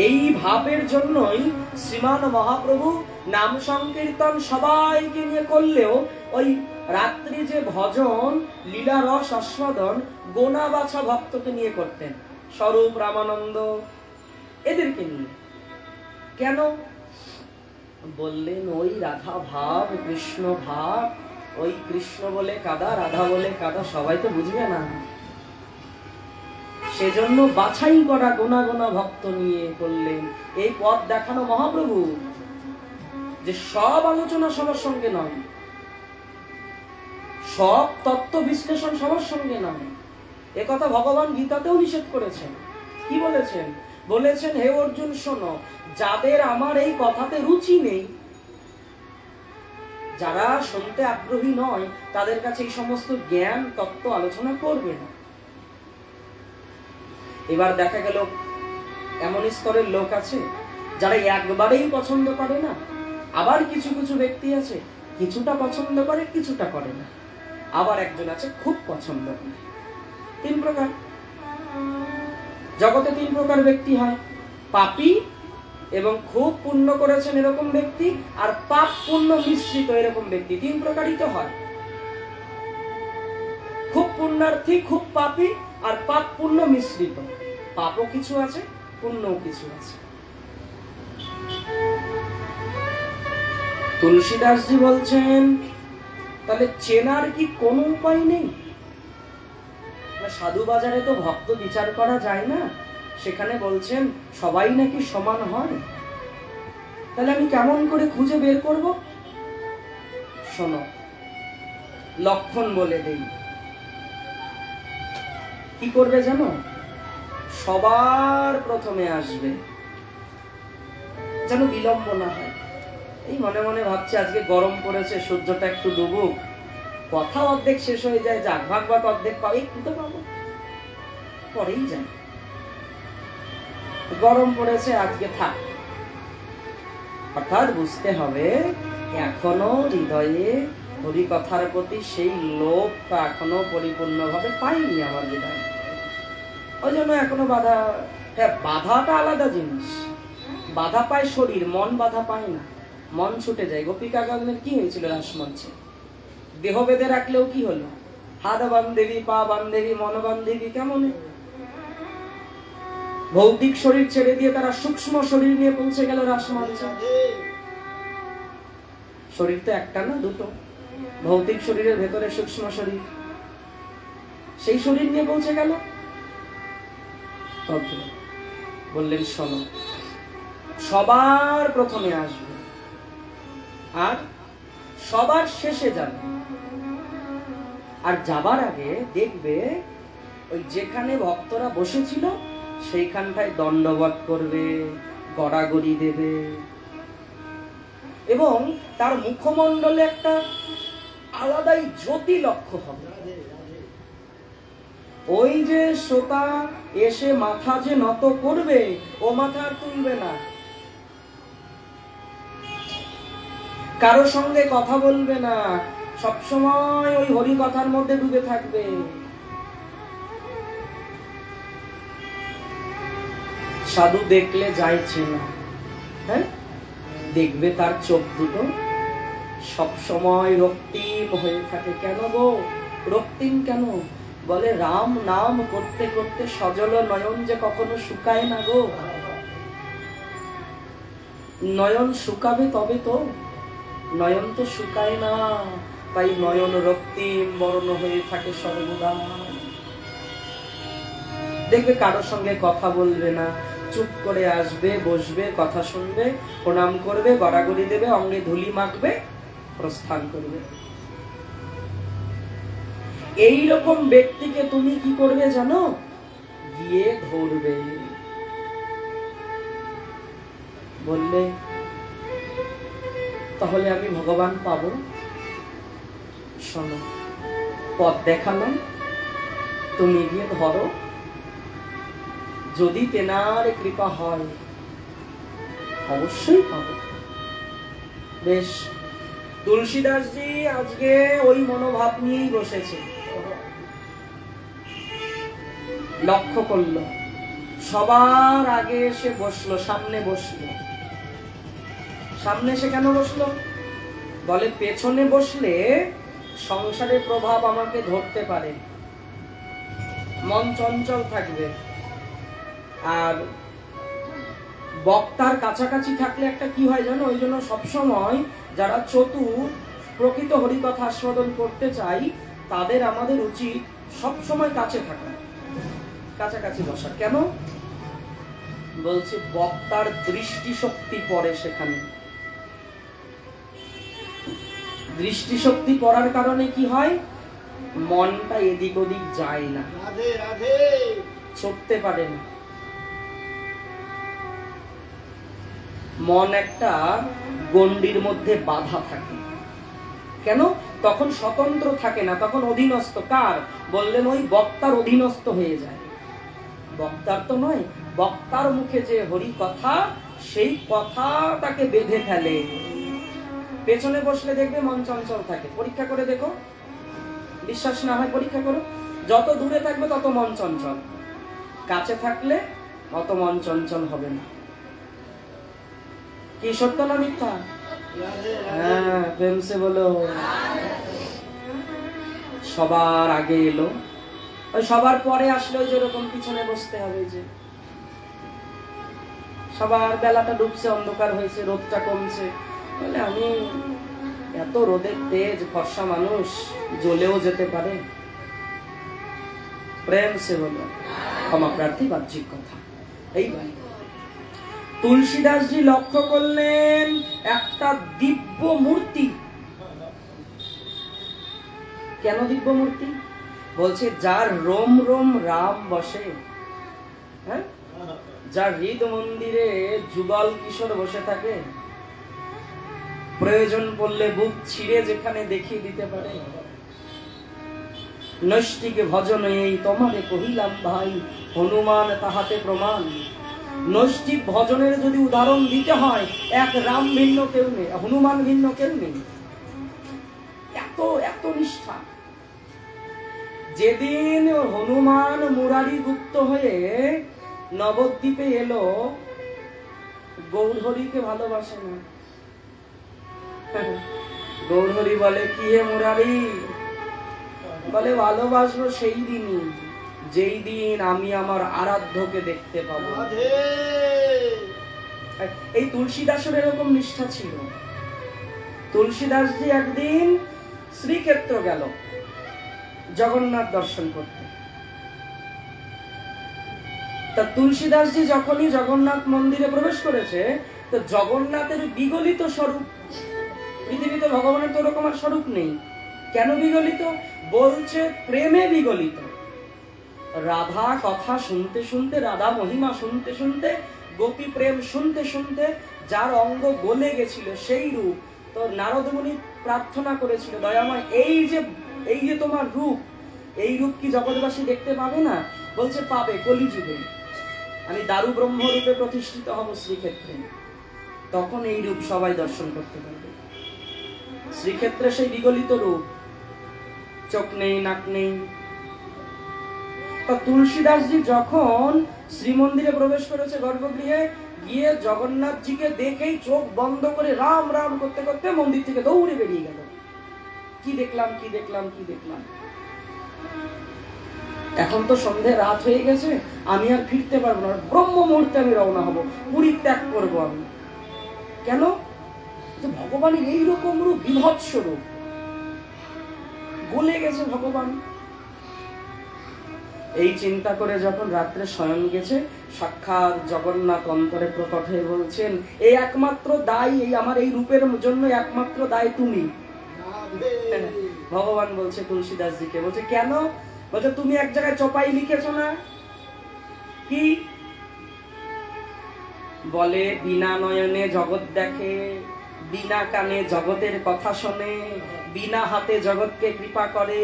এই ভাবের জন্যই শ্রীমান মহাপ্রভু নাম সংকীর্তন সবাইকে নিয়ে করলেও ওই রাত্রি যে ভজন, লীলা রস আস্বাদন গোনা বাছা ভক্তকে নিয়ে করতেন, স্বরূপ, রামানন্দ, এদেরকে নিয়ে। কেন? বললেন ওই রাধা ভাব, কৃষ্ণ ভাব, ওই কৃষ্ণ বলে কাদা, রাধা বলে কাদা, সবাই তো বুঝবে না। সেজন্য বাছাই করা গোনা গোনা ভক্ত নিয়ে করলেন। এই পথ দেখানো মহাপ্রভু, যে সব আলোচনা সবার সঙ্গে নয়, সব তত্ত্ব বিশ্লেষণ সবার সঙ্গে নয়। একথা ভগবান গীতাতেও নিষেধ করেছেন। কি বলেছেন? বলেছেন, হে অর্জুন শোনো, যাদের আমার এই কথাতে রুচি নেই, যারা শুনতে আগ্রহী নয়, তাদের কাছে এই সমস্ত জ্ঞান তত্ত্ব আলোচনা করবে না। এবার দেখা গেল এমন স্তরের লোক আছে যারা একবারেই পছন্দ করে না, আবার কিছু কিছু ব্যক্তি আছে কিছুটা পছন্দ করে, কিছুটা করে না, আবার একজন আছে খুব পছন্দ করে। 3 প্রকার জগতে 3 প্রকার ব্যক্তি হয়, পাপী এবং খুব পুণ্য করেছেন এরকম ব্যক্তি, আর পাপ পুণ্য মিশ্রিত এরকম ব্যক্তি। 3 প্রকারই তো হয়, খুব পুণ্যার্থী, খুব পাপী, আর পাপ পুণ্য মিশ্রিত। পাপও কিছু আছে, পুণ্যও কিছু আছে। তুলসীদাসজি বলছেন, তাহলে চেনার কি কোনো উপায় নেই? সাধু বাজারে তো ভক্ত বিচার করা যায় না, সেখানে বলছেন সবাই নাকি সমান হয়। তাহলে আমি কেমন করে খুঁজে বের করব? শোনো, লক্ষণ বলে দেই। কি করবে জানো? সবার প্রথমে আসবে, যেন বিলম্ব না হয়। এই মনে মনে ভাবছে আজকে গরম পড়েছে, সূর্যটা একটু ডুবুক, কথা অর্ধেক শেষ হয়ে যায়, যাক ভাগবাক অর্ধেক পাই, একটু তো পাবো, পরেই যায়। গরম পড়েছে, আজকে থাক। অর্থাৎ বুঝতে হবে এখনো হৃদয়ে হরি কথার প্রতি সেই লোভটা এখনো পরিপূর্ণভাবে পাইনি আমার হৃদয়। ওই জন্য এখনো বাধা। হ্যাঁ, বাধাটা আলাদা জিনিস। বাধা পায় শরীর, মন বাধা পায় না, মন ছুটে যায়। গোপিকা গানের কি হয়েছিল রাসমঞ্চে? দেহ বেঁধে রাখলেও কি হলো? হাত বান্ধবী, পা বান্ধবী, মন বান্ধবী, কেমন? ভৌতিক শরীর ছেড়ে দিয়ে তারা সূক্ষ্ম শরীর নিয়ে পৌঁছে গেল রাসমঞ্চে। শরীর তো একটা না, দুটো। ভৌতিক শরীরের ভেতরে সূক্ষ্ম শরীর, সেই শরীর নিয়ে পৌঁছে গেল। বললেন শোনো, সবার প্রথমে আসবে আর সবার শেষে যাবে। আর যাবার আগে দেখবে ওই যেখানে ভক্তরা বসেছিল সেইখানটায় দণ্ডবত করবে, গড়াগড়ি দেবে, এবং তার মুখমণ্ডলে একটা আলাদাই জ্যোতি লক্ষ্য হবে। ওই যে শ্রোতা এসে মাথা যে নত করবে, ও মাথা আর তুলবে না, কারো সঙ্গে কথা বলবে না, সবসময় ওই হরি কথার মধ্যে ডুবে থাকবে। সাধু দেখলে যাইছে না, হ্যাঁ, দেখবে তার চোখ দুটো সবসময় রক্তিম হয়ে থাকে। কেন গো রক্তিম কেন? বলে রাম নাম করতে করতে সজল নয়ন যে কখনো শুকায় না গো। নয়ন শুকাবে তবে তো, নয়ন তো শুকায় না, তাই নয়ন রক্তিম বর্ণ হয়ে থাকে সর্বদা। দেখবে কারো সঙ্গে কথা বলবে না, চুপ করে আসবে, বসবে, কথা শুনবে, প্রণাম করবে, গড়াগড়ি দেবে, অঙ্গে ধুলি মাখবে, প্রস্থান করবে। এই রকম ব্যক্তিকে তুমি কি করবে জানো? গিয়ে ধরবে। বললে তাহলে আমি ভগবান পাবো? শোনো, পথ দেখালাম, তুমি গিয়ে ধরো, যদি তেনার কৃপা হয় অবশ্যই পাবো। বেশ, তুলসীদাসজি আজকে ওই মনোভাব নিয়েই বসেছে। লক্ষ্য করলো, সবার আগে এসে বসলো, সামনে বসলো। সামনে এসে কেন বসলো? বলে পেছনে বসলে সংসারের প্রভাব আমাকে ধরতে পারে, মন চঞ্চল থাকবে। আর বক্তার কাছাকাছি থাকলে একটা কি হয় জানো? ওই জন্য সবসময় যারা চতুর, প্রকৃত হরিকথা আস্বাদন করতে চাই, তাদের আমাদের উচিত সবসময় কাছে থাকা, কাছাকাছি বসা। কেন বলছে? বক্তার দৃষ্টিশক্তি পড়ে সেখানে। দৃষ্টিশক্তি পড়ার কারণে কি হয়? মনটা এদিক ওদিক যায় না, ছুটতে পারে না। মন একটা গণ্ডির মধ্যে বাধা থাকে। কেন? তখন স্বতন্ত্র থাকে না, তখন অধীনস্থ। কার? বললেন ওই বক্তার অধীনস্থ হয়ে যায়। বক্তার তো নয়, বক্তার মুখে যে হরি কথা, সেই কথা তাকে বেঁধে ফেলে। পেছনে বসলে দেখবে মন চঞ্চল থাকে। পরীক্ষা করে দেখো, বিশ্বাস না হয় পরীক্ষা করো। যত দূরে থাকবে তত মন চঞ্চল, কাছে থাকলে অত মন চঞ্চল হবে না। কি সত্য না মিথ্যা? হ্যাঁ, প্রেম সে বলো। সবার আগে এলো, ওই সবার পরে আসলে ওই যেরকম পিছনে বসতে হবে। যে সবার বেলাটা ডুবছে, অন্ধকার হয়েছে, রোদটা কমছে, বলে আমি এত রোদের তেজ, ফর্সা মানুষ জ্বলেও যেতে পারে। প্রেম সে বলো, ক্ষমা প্রার্থী বাহ্যিক কথা। এইবার তুলসীদাসজি লক্ষ্য করলেন একটা দিব্য মূর্তি। কেন দিব্য মূর্তি? বলছে যার রোম রোম রাম বসে, হ্যাঁ, যার হৃদ মন্দিরে যুগল কিশোর বসে থাকে, প্রয়োজন পড়লে বুক ছিঁড়ে যেখানে দেখিয়ে দিতে পারে। নৈষ্টিকে ভজন এই তোমারে কহিলাম ভাই, হনুমান তাহাতে প্রমাণ। নৈষ্টিক ভজনের যদি উদাহরণ দিতে হয়, এক রাম ভিন্ন কেউ নেই, হনুমান ভিন্ন কেউ নেই। এত এত নিষ্ঠা। যেদিন হনুমান মুরারি গুপ্ত হয়ে নবদ্বীপে এলো, গৌরহরিকে ভালোবাসে না। গৌরহরি বলে কি হে মুরারি? বলে ভালোবাসবো সেই দিনই যেই দিন আমি আমার আরাধ্যকে দেখতে পাবো। এই তুলসীদাসের এরকম নিষ্ঠা ছিল। তুলসীদাসজি একদিন শ্রীক্ষেত্র গেল জগন্নাথ দর্শন করতে। তা তুলসীদাসজি যখনই জগন্নাথ মন্দিরে প্রবেশ করেছে, তো জগন্নাথের বিগলিত স্বরূপ, পৃথিবীতে ভগবানের তো ওরকম আর স্বরূপ নেই। কেন বিগলিত? বলছে প্রেমে বিগলিত। রাধা কথা শুনতে শুনতে, রাধা মহিমা শুনতে শুনতে, গোপী প্রেম শুনতে শুনতে যার অঙ্গ গলে গেছিল সেই রূপ। তো নারদ মুনি প্রার্থনা করেছিল, দয়াময় এই যে তোমার রূপ, এই রূপ কি জগৎবাসী দেখতে পাবে না? বলছে পাবে, কলিযুগে আমি দারু ব্রহ্ম রূপে প্রতিষ্ঠিত হব শ্রীক্ষেত্রে, তখন এই রূপ সবাই দর্শন করতে পারবে। শ্রীক্ষেত্রে সেই বিগলিত রূপ, চোখ নেই, নাক নেই। তুলসীদাসজি যখন শ্রীমন্দিরে প্রবেশ করেছে, গর্ভগৃহে গিয়ে জগন্নাথজিকে দেখেই চোখ বন্ধ করে রাম রাম করতে করতে মন্দির থেকে দৌড়ে বেরিয়ে গেল। কি দেখলাম, কি দেখলাম, কি দেখলাম। এখন তো সন্ধে রাত হয়ে গেছে, আমি আর ফিরতে পারবো না, ব্রহ্ম মুহূর্তে আমি রওনা হব, পুরী ত্যাগ করবো আমি। কেন? যে ভগবানের এইরকম রূপ, বিভৎস রূপ, গলে গেছে ভগবান। এই চিন্তা করে যখন রাত্রে শয়ন গেছে, সাক্ষাৎ জগন্নাথ অন্তরে প্রকট হয়ে বলছেন, এই একমাত্র দায়ী, এই আমার এই রূপের জন্য একমাত্র দায়ী তুমি। ভগবান বলছে তুলসীদাসজিকে, বলছে কেন? বলছে তুমি এক জায়গায় চপাই লিখেছো না? কি বলে? বিনা নয়নে জগৎ দেখে, বিনা কানে জগতের কথা শোনে, বিনা হাতে জগৎকে কৃপা করে।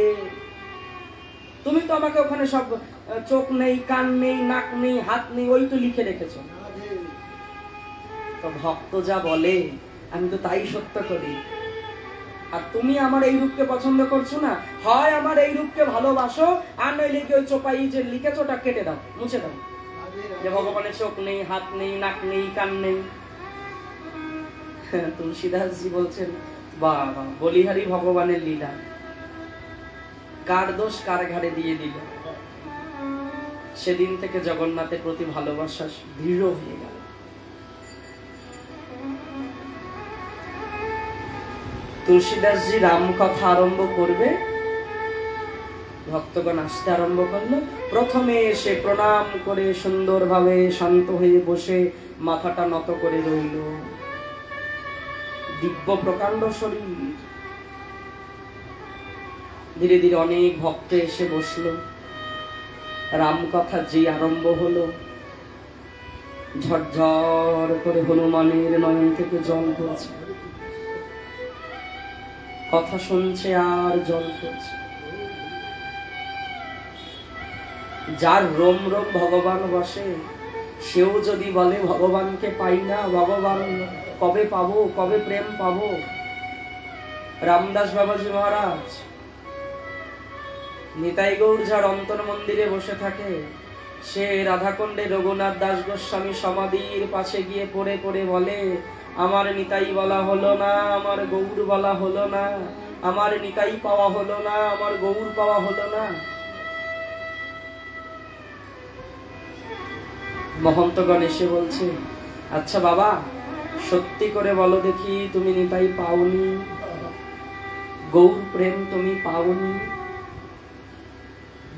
তুমি তো আমাকে ওখানে সব চোখ নেই, কান নেই, নাক নেই, হাত নেই, ওই তো লিখে রেখেছো। তো ভক্ত যা বলে আমি তো তাই সত্য করি। আর তুমি আমার এই রূপকে পছন্দ করছো না, হয় আমার এই রূপকে ভালোবাসো, আর নইলে কি ওই চোপাই যে লিখেছো ওটা কেটে দাও, মুছে দাও, যে ভগবানের চোখ নেই, হাত নেই, নাক নেই, কান নেই। তুলসীদাসজি বলছেন, বাবা বলিহারি ভগবানের লীলা, কার দোষ কার ঘাড়ে দিয়ে দিল। সেদিন থেকে জগন্নাথের প্রতি ভালোবাসা দৃঢ় হয়ে গেল। তুলসীদাসজি রাম কথা আরম্ভ করবে, ভক্তগণ আসতে আরম্ভ করলো। প্রথমে এসে প্রণাম করে সুন্দরভাবে শান্ত হয়ে বসে মাথাটা নত করে রইল। দিব্য প্রকাণ্ড শরীর। ধীরে ধীরে অনেক ভক্ত এসে বসলো। রাম কথা যে আরম্ভ হলো, ঝরঝর করে হনুমানের নয়ন থেকে জল পড়ছে। কথা শুনছে আর জল পড়ছে। যার রোম রোম ভগবান বসে, সেও যদি বলে ভগবানকে পাই না, ভগবান কবে পাবো, কবে প্রেম পাবো। রামদাস বাবাজি মহারাজ, নিতাই গৌর যার অন্তর মন্দিরে বসে থাকে, সে রাধাকুণ্ডে রঘুনাথ দাস গোস্বামী সমাধির পাশে গিয়ে পড়ে পড়ে বলে, আমার নিতাই বলা হলো না, আমার গৌর বলা হলো না, আমার নিতাই পাওয়া হলো না, আমার গৌর পাওয়া হলো না। মহন্তগণ এসে বলছে, আচ্ছা বাবা সত্যি করে বলো দেখি, তুমি নিতাই পাওনি? গৌর প্রেম তুমি পাওনি?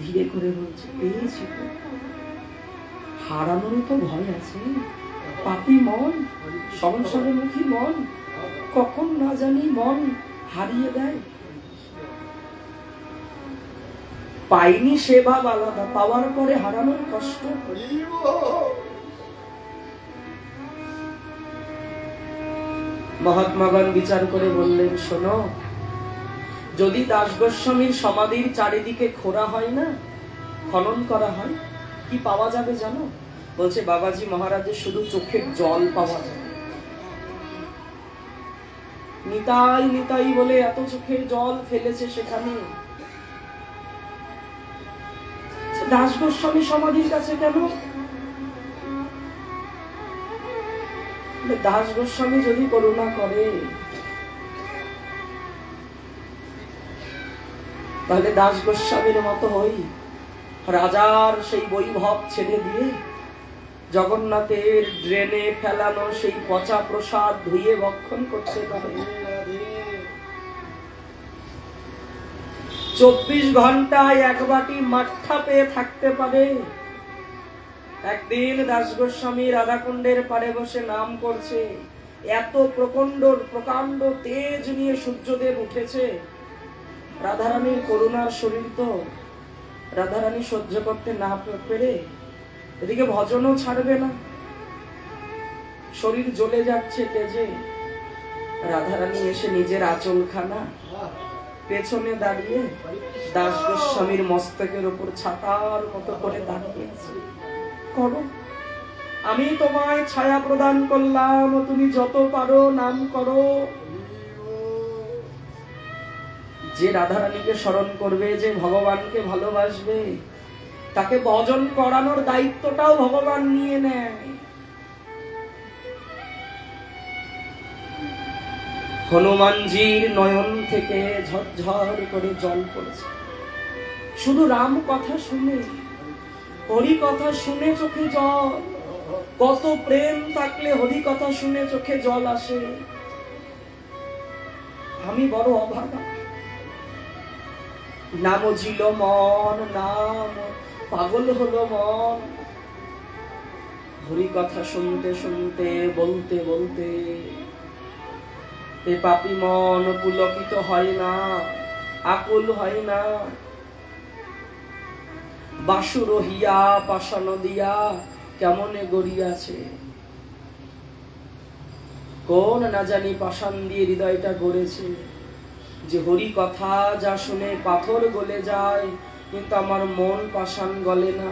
ধীরে করে বলছে, পেয়েছি তো। হারানোর তো ভয় আছে। পাপী মন, সংসারমুখী মন, কখন না জানি মন হারিয়ে দেয়। পাইনি সে ভাব আলাদা, পাওয়ার পরে হারানোর কষ্ট। মহাত্মাগণ বিচার করে বললেন, শোনো, যদি দাস গোস্বামীর সমাধির চারিদিকে খোঁড়া হয় না, খনন করা হয়, কি পাওয়া যাবে জানো? বলছে, বাবাজি মহারাজের শুধু চোখের জল পাওয়া যাবে। নিতাই নিতাই বলে এত চোখের জল ফেলেছে সেখানে। দাস গোস্বামী সমাধির কাছে কেন? দাস গোস্বামী যদি করুণা করে, তাহলে দাস গোস্বামীর মতো হই, রাজার সেই বৈভব ছেড়ে দিয়ে জগন্নাথের ড্রেনে ফেলানো সেই পচা প্রসাদ ধুয়ে ভক্ষণ করতে পারে। 24 ঘন্টায় এক বাটি মাঠা পেয়ে থাকতে পারে। একদিন দাস গোস্বামী রাধাকুণ্ডের পাড়ে বসে নাম করছে, এত প্রকাণ্ড তেজ নিয়ে সূর্যদেব উঠেছে। রাধারানীর করুণার শরীর তো রাধারানী সহ্য করতে না পেরে এদিকে ভজনও ছাড়বে না, শরীর জ্বলে যাচ্ছে তেজে। রাধারানী এসে নিজের আঁচলখানা পেছনে দাঁড়িয়ে দাস গোস্বামীর মস্তকের উপর ছাতার মতো করে দাঁড়িয়েছে। করো, আমি তোমায় ছায়া প্রদান করলাম, তুমি যত পারো নাম করো। যে রাধারানীকে স্মরণ করবে, যে ভগবানকে ভালোবাসবে, তাকে ভজন করানোর দায়িত্বটাও ভগবান নিয়ে নেয়। হনুমানজির নয়ন থেকে ঝরঝর করে জল পড়ছে, শুধু রাম কথা শুনে, হরি কথা শুনে চোখে জল। কত প্রেম থাকলে হরি কথা শুনে চোখে জল আসে। আমি বড় অভাগা, নাম ছিল মন, নাম পাগল হলো মন। হরি কথা শুনতে শুনতে, বলতে বলতে এ পাপী মন পুলকিত হয় না, আকুল হয় না। বাসু রহিয়া পাষাণ দিয়া কেমনে গড়িয়াছে, কোন না জানি পাষাণ দিয়ে হৃদয়টা গড়েছে। যে হরি কথা যা শুনে পাথর গলে যায়, কিন্তু আমার মন পাষাণ গলে না।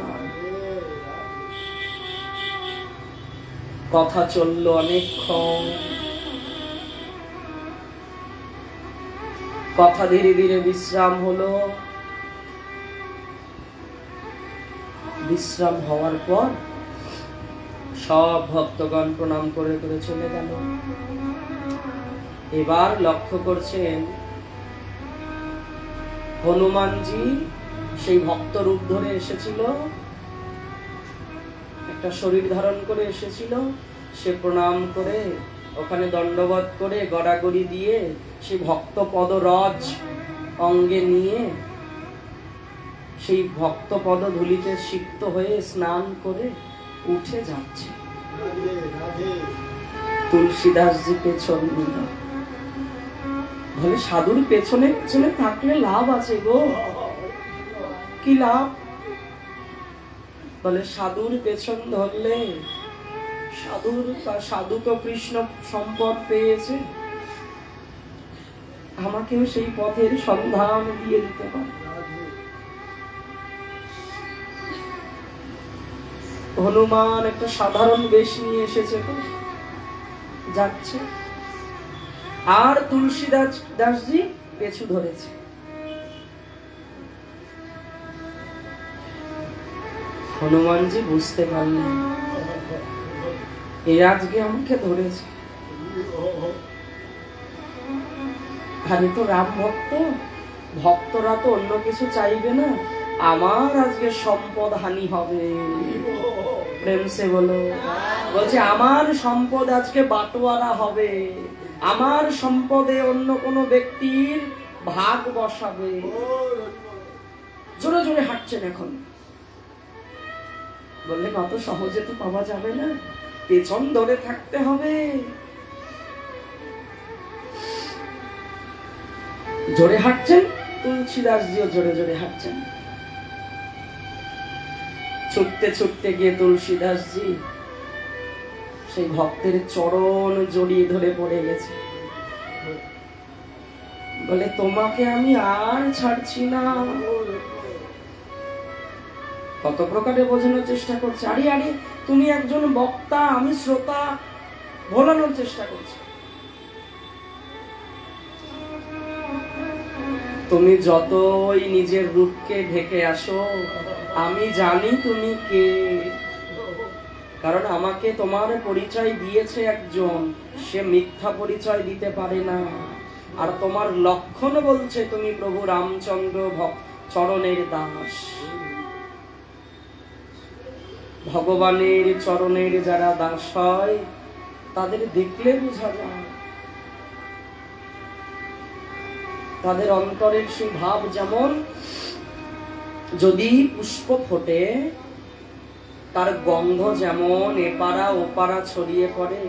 কথা চলল অনেকক্ষণ, কথা ধীরে ধীরে বিশ্রাম হলো। বিশ্রাম হওয়ার পর সব ভক্তগণ প্রণাম করে করে চলে গেল। এবার লক্ষ্য করছেন, হনুমানজি সেই ভক্ত রূপ ধরে এসেছিল, একটা শরীর ধারণ করে এসেছিল। সে প্রণাম করে, ওখানে দণ্ডবত করে, গড়াগড়ি দিয়ে সেই ভক্ত পদরজ অঙ্গে নিয়ে সেই ভক্ত পদ ধুলিতে সিক্ত হয়ে স্নান করে উঠে যাচ্ছে। তুলসীদাসজি পেছন নিল। বলে, সাধুর পেছনে পেছনে থাকলে লাভ আছে গো। কি লাভ? বলে, সাধুর পেছন ধরলে সাধু তো কৃষ্ণ সম্পদ পেয়েছে, আমাকেও সেই পথের সন্ধান দিয়ে দিতে পারে। হনুমান একটা সাধারণ বেশ নিয়ে এসেছে, যাচ্ছে, আর তুলসীদাসজি পেছু ধরেছে। হনুমানজি বুঝতে পারলেন, এ আজকে আমাকে ধরেছে। আরে তো রাম ভক্ত, ভক্তরা তো অন্য কিছু চাইবে না, আমার আজকে সম্পদ হানি হবে। প্রেম সে বলো। বলছে, আমার সম্পদ আজকে বাটোয়ারা হবে, আমার সম্পদে অন্য কোনো ব্যক্তির ভাগ বসাবে। জোরে জোরে হাঁটছেন এখন। বললেন অত সহজে তো পাওয়া যাবে না, পেছন ধরে থাকতে হবে। জোরে হাঁটছেন, তুলসীদাসজিও জোরে জোরে হাঁটছেন। ছুটতে ছুটতে গিয়ে তুলসীদাসজি সেই ভক্তের চরণ জড়িয়ে ধরে পড়ে গেছে। বলে তোমাকে আমি আর ছাড়ছি না। কত প্রকারে বোঝানোর চেষ্টা করছে, আরে আরে তুমি একজন বক্তা, আমি শ্রোতা, ভোলানোর চেষ্টা করছি। তুমি যতই নিজের রূপকে ঢেকে আসো, আমি জানি তুমি কে। কারণ আমাকে তোমার পরিচয় দিয়েছে একজন, সে মিথ্যা পরিচয় দিতে পারে না। আর তোমার লক্ষণ বলছে তুমি প্রভু রামচন্দ্র চরণের দাস। ভগবানের চরণের যারা দাস হয় তাদের দেখলে বোঝা যায়, তাদের অন্তরের সেই ভাব যেমন যদি পুষ্প ফোটে তার গন্ধ যেমন এপারা ওপারা ছড়িয়ে পড়ে,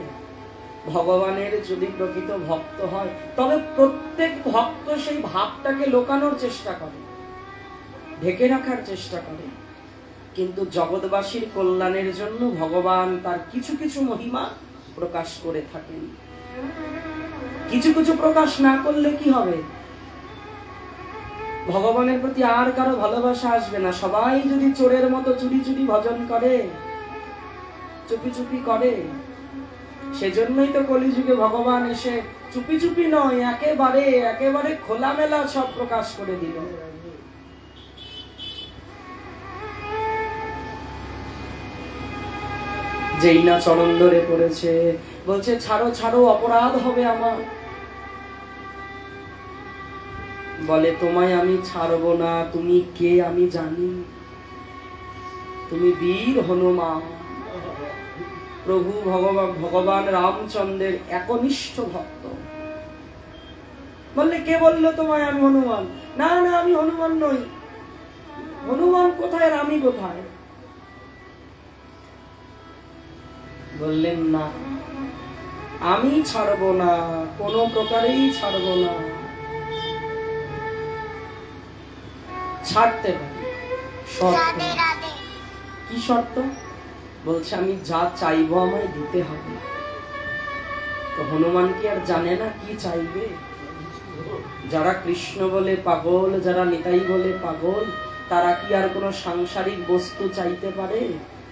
ভগবানের যদি প্রকৃত ভক্ত হয় তবে প্রত্যেক ভক্ত সেই ভাবটাকে লুকানোর চেষ্টা করে, ঢেকে রাখার চেষ্টা করে। কিন্তু জগৎবাসীর কল্যাণের জন্য ভগবান তার কিছু কিছু মহিমা প্রকাশ করে থাকেন। কিছু কিছু প্রকাশ না করলে কি হবে? ভগবানের প্রতি আর কারো ভালোবাসা আসবে না। সবাই যদি চোরের মতো চুরি চুরি ভজন করে, চুপি চুপি করে, সেজন্যই তো কলিযুগে ভগবান এসে চুপি চুপি নয়, একেবারে একেবারে খোলামেলা সব প্রকাশ করে দিল। যেই না চরণ ধরে পড়েছে, বলছে ছাড়ো ছাড়ো, অপরাধ হবে আমার। বলে তোমায় আমি ছাড়বো না, তুমি কে আমি জানি, তুমি বীর হনুমান, প্রভু ভগবান রামচন্দ্রের একনিষ্ঠ ভক্ত। বললে কে বললো তোমায় আমি হনুমান? না না, আমি হনুমান নই। হনুমান কোথায় আর আমি কোথায়? বললেন না, আমি ছাড়বো না, কোনো প্রকারেই ছাড়বো না। ছাড়তে পারি, শর্ত। কি শর্ত? বলছে আমি যা চাইবো আমায় দিতে হবে। তো হনুমান কি আর জানে না কি চাইবে? যারা কৃষ্ণ বলে পাগল, যারা নিতাই বলে পাগল, তারা কি আর কোনো সাংসারিক বস্তু চাইতে পারে?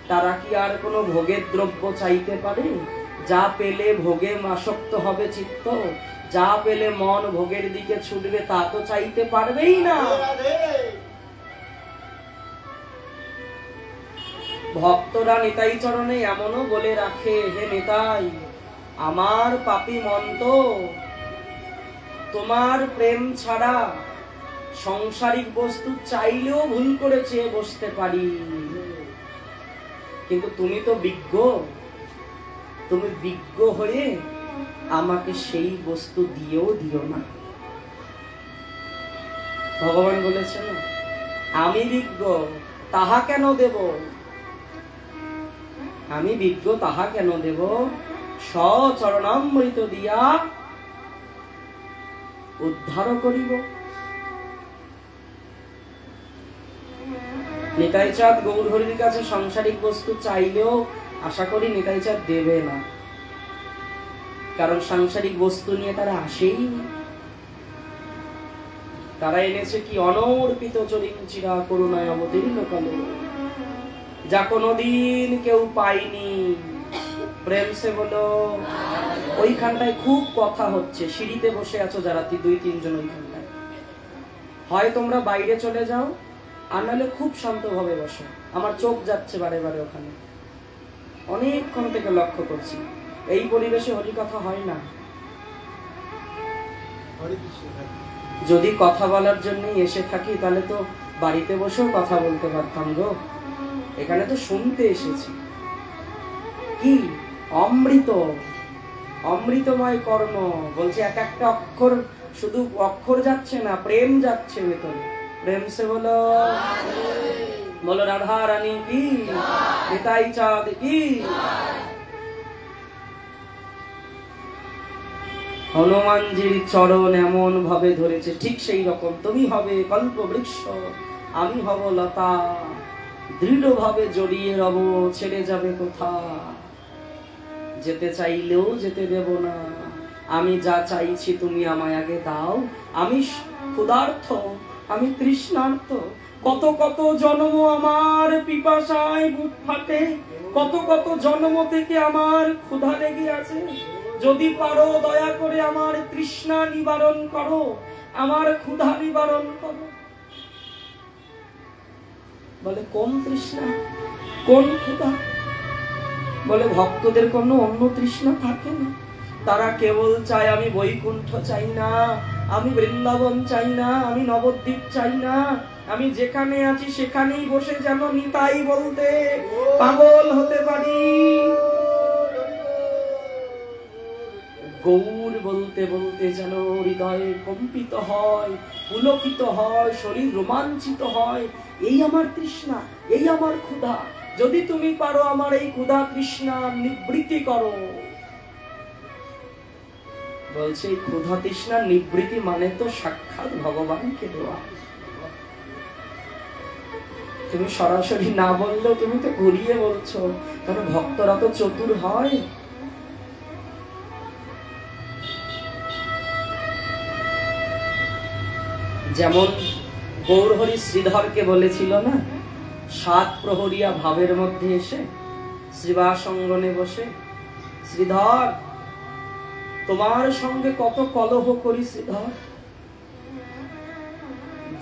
তারা কি আর কোনো ভোগের দ্রব্য চাইতে পারে? যা পেলে ভোগে আসক্ত হবে চিত্ত, যা পেলে মন ভোগের দিকে ছুটবে, তা তো চাইতে পারবেই না। ভক্তরা নিতাই চরণে এমনও বলে রাখে, হে নিতাই, আমার পাপী মন তো তোমার প্রেম ছাড়া সংসারিক বস্তু চাইলেও ভুল করে চেয়ে বসতে পারি, কিন্তু তুমি তো বিজ্ঞ, তুমি বিজ্ঞ হয়ে আমাকে সেই বস্তু দিয়েও দিও না। ভগবান বলেছেন আমি বিজ্ঞ, তাহা কেন দেব? আমি বিজ্ঞ, তাহা কেন দেব? স্বচরণামৃত দিয়া উদ্ধার করিব। নিতাই চাঁদ গৌর হরির কাছে সাংসারিক বস্তু চাইলেও আশা করি নিতাই চাঁদ দেবে না, কারণ সাংসারিক বস্তু নিয়ে তারা আসেই না। তারা এনেছে কি? অনর্পিত চরিঞ্চিরা করুণায় অবতীর্ণ কালো, যা কোনোদিন কেউ পায়নি। প্রেম সে বলো। ওইখানটায় খুব কথা হচ্ছে, সিঁড়িতে বসে আছো যারা 2-3 জন, ওইখানটায় হয় তোমরা বাইরে চলে যাও, আর নাহলে খুব শান্তভাবে বসো। আমার চোখ যাচ্ছে বারে বারে ওখানে, অনেকক্ষণ থেকে লক্ষ্য করছি। এই পরিবেশে হরি কথা হয় না। যদি কথা বলার জন্য এসে থাকি তাহলে তো বাড়িতে বসেও কথা বলতে পারতাম গো। এখানে তো শুনতে এসেছি। কি অমৃত, অমৃতময় কর্ণ। বলছে এক একটা অক্ষর শুধু অক্ষর যাচ্ছে না, প্রেম যাচ্ছে ভেতরে। প্রেম সে বলো, বলো রাধা রানী কি, নিতাই চাঁদ কি। হনুমানজির চরণ এমন ভাবে ধরেছে, ঠিক সেই রকম তুমি হবে কল্প বৃক্ষ, আমি হব লতা, দৃঢ় ভাবে জড়িয়ে রব, ছেড়ে যাবে কোথা, যেতে চাইলেও যেতে দেব না, আমি যা চাইছি তুমি আমায় আগে দাও, আমি ক্ষুধার্ত, আমি তৃষ্ণার্ত, কত কত জন্ম আমার পিপাসায় বুক ফাটে, কত কত জন্ম থেকে আমার ক্ষুধা লেগে আছে, যদি পারো দয়া করে আমার তৃষ্ণা নিবারণ করো, আমার ক্ষুধা নিবারণ করো। বলে কোন তৃষ্ণা, কোন ক্ষুধা? বলে ভক্তদের কোনো অন্য তৃষ্ণা থাকে না, তারা কেবল চায় আমি বৈকুণ্ঠ চাই না, আমি বৃন্দাবন চাই না, আমি নবদ্বীপ চাই না, আমি যেখানে আছি সেখানেই বসে যেন নিতাই বলতে পাগল হতে পারি, গৌর বলতে বলতে যেন হৃদয়ে কম্পিত হয়, পুলকিত হয়, শরীর রোমাঞ্চিত হয়। এই আমার তৃষ্ণা, এই আমার ক্ষুধা, যদি তুমি পারো আমার এই ক্ষুধা তৃষ্ণা নিবৃত্তি করো। বলছে এই ক্ষুধা তৃষ্ণা নিবৃত্তি মানে তো সাক্ষাৎ ভগবানকে দেওয়া। তুমি সরাসরি না বললেও তুমি তো ঘুরিয়ে বলছো, কারণ ভক্তরা তো চতুর হয়। যেমন গৌরহরি শ্রীধরকে বলেছিল না, 7 প্রহরিয়া ভাবের মধ্যে এসে শ্রীবাস অঙ্গনে বসে, শ্রীধর তোমার সঙ্গে কত কলহ করি শ্রীধর,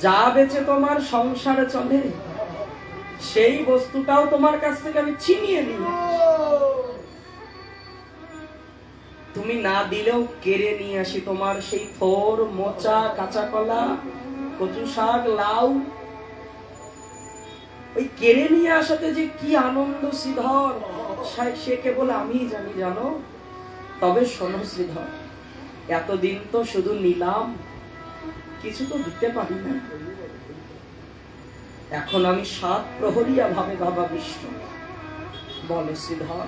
যা বেচে তোমার সংসারে চলে সেই বস্তুটাও তোমার কাছ থেকে আমি ছিনিয়ে নিই, তুমি না দিলেও কেড়ে নিয়ে আসি তোমার সেই থোর, মোচা, কাঁচা কলা, কচু শাক, লাউ। ওই কেড়ে নিয়ে আসাতে যে কি আনন্দ শ্রীধর, সে কেবল আমিই জানি জানো। তবে শোনো শ্রীধর, এতদিন তো শুধু নিলাম, কিছু তো দিতে পারি না, এখন আমি 7 প্রহরিয়া ভাবে বাবা বিষ্ণু, বলো শ্রীধর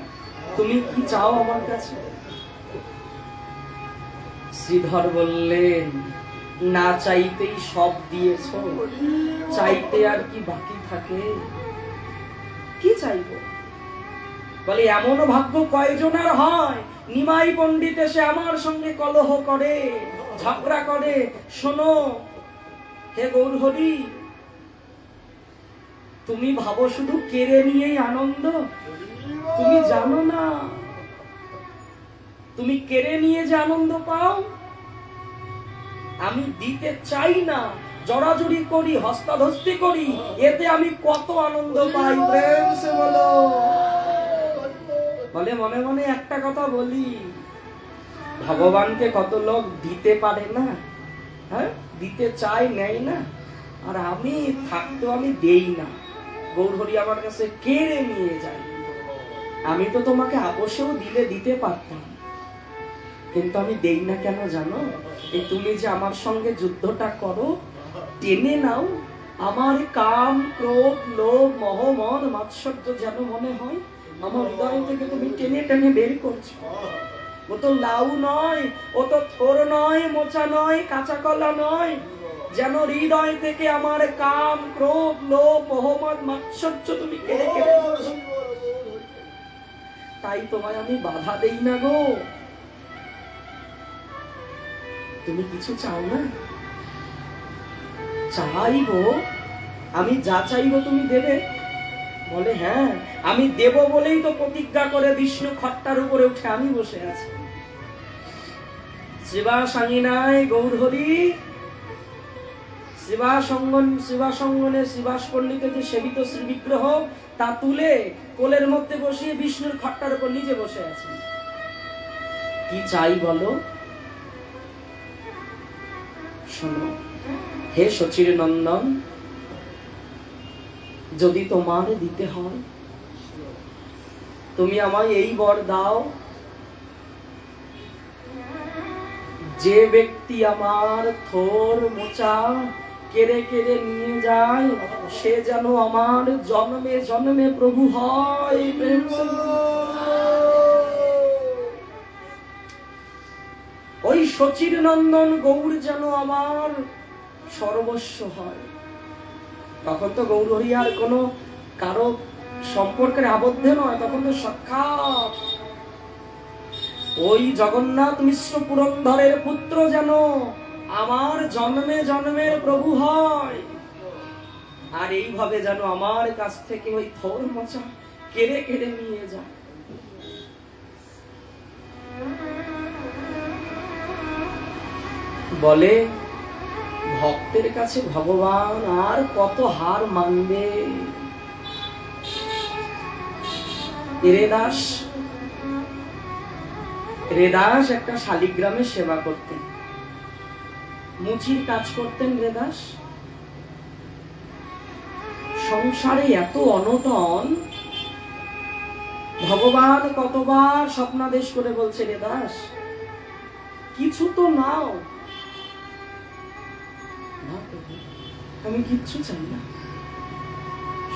তুমি কি চাও আমার কাছে? শ্রীধর বললেন, না চাইতেই সব দিয়েছ, চাইতে আর কি বাকি থাকে, কি চাইবো? বলে এমন ভাগ্য কয়জনের হয়, নিমাই পণ্ডিত এসে আমার সঙ্গে কলহ করে, ঝগড়া করে। শোনো হে গৌরহরি, তুমি ভাবো শুধু কেড়ে নিয়েই আনন্দ, তুমি জানো না তুমি কেড়ে নিয়ে যে আনন্দ পাও, আমি দিতে চাই না, জড়াজড়ি করি, হস্তাধস্তি করি, এতে আমি কত আনন্দ পাই। প্রেম সে বলো। বলে মনে মনে একটা কথা বলি, ভগবানকে কত লোক দিতে পারে না, হ্যাঁ দিতে চাই, নেই না, আর আমি থাকতেও আমি দেই না। গৌরহরি আমার কাছে কেড়ে নিয়ে যায়, আমি তো তোমাকে আপোষেও দিলে দিতে পারতাম, কিন্তু আমি দেই না কেন জানো? এই তুমি যে আমার সঙ্গে যুদ্ধটা করো, টেনে নাও, আমার কাম, ক্রোধ, লোভ, মোহ, মদ, মাৎসর্য যেন মনে হয় আমার হৃদয় থেকে তুমি টেনে টেনে বের করছো। ও তো লাউ নয়, ও তো থোর নয়, মোচা নয়, কাঁচা কলা নয়, যেন হৃদয় থেকে আমার কাম, ক্রোধ, লোভ, মোহ, মদ, মাৎসর্য তুমি কেড়ে কেড়ে দিচ্ছো। তাই তোমায় আমি বাধা দেই না গো। তুমি কিছু চাও না? চাইবো, আমি যা চাইবো তুমি দেবে? বলে হ্যাঁ, আমি দেব বলেই তো প্রতিজ্ঞা করে বিষ্ণু খট্টার উপরে উঠে আমি বসে আছি। শ্রীবাসাঙ্গিনায় গৌরহরি, শ্রীবাসঙ্গনে শ্রীবাস পণ্ডিতের যে সেবিত শ্রী বিগ্রহ, তা তুলে কোলের মধ্যে বসিয়ে বিষ্ণুর খট্টার উপর নিজে বসে আছে। কি চাই বলো? শোনো হে সচির নন্দন, যদি তোমার দিতে হয় তুমি আমায় এই বর দাও, যে ব্যক্তি আমার থোর মোচা কেড়ে কেড়ে নিয়ে যায়, সে যেন আমার জন্মে জন্মে প্রভু হয়। ওই শচীর নন্দন গৌর যেন আমার সর্বস্ব হয়। তখন তো গৌর হরি আর কোনো কারো সম্পর্কের আবদ্ধ নয়, তখন তো সাক্ষাৎ ওই জগন্নাথ মিশ্র পুরন্দরের পুত্র যেন আমার জন্মে জন্মের প্রভু হয়। আর এইভাবে যেন আমার কাছ থেকে ওই থোর মোচা কেড়ে কেড়ে নিয়ে যায়। বলে ভক্তের কাছে ভগবান আর কত হার মানবে। রেদাস একটা শালিগ্রামে সেবা করতেন, মুচির কাজ করতেন রেদাস। সংসারে এত অনটন, ভগবান কতবার স্বপ্নাদেশ করে বলছে, রেদাস কিছু তো নাও। আমি কিচ্ছু চাই না,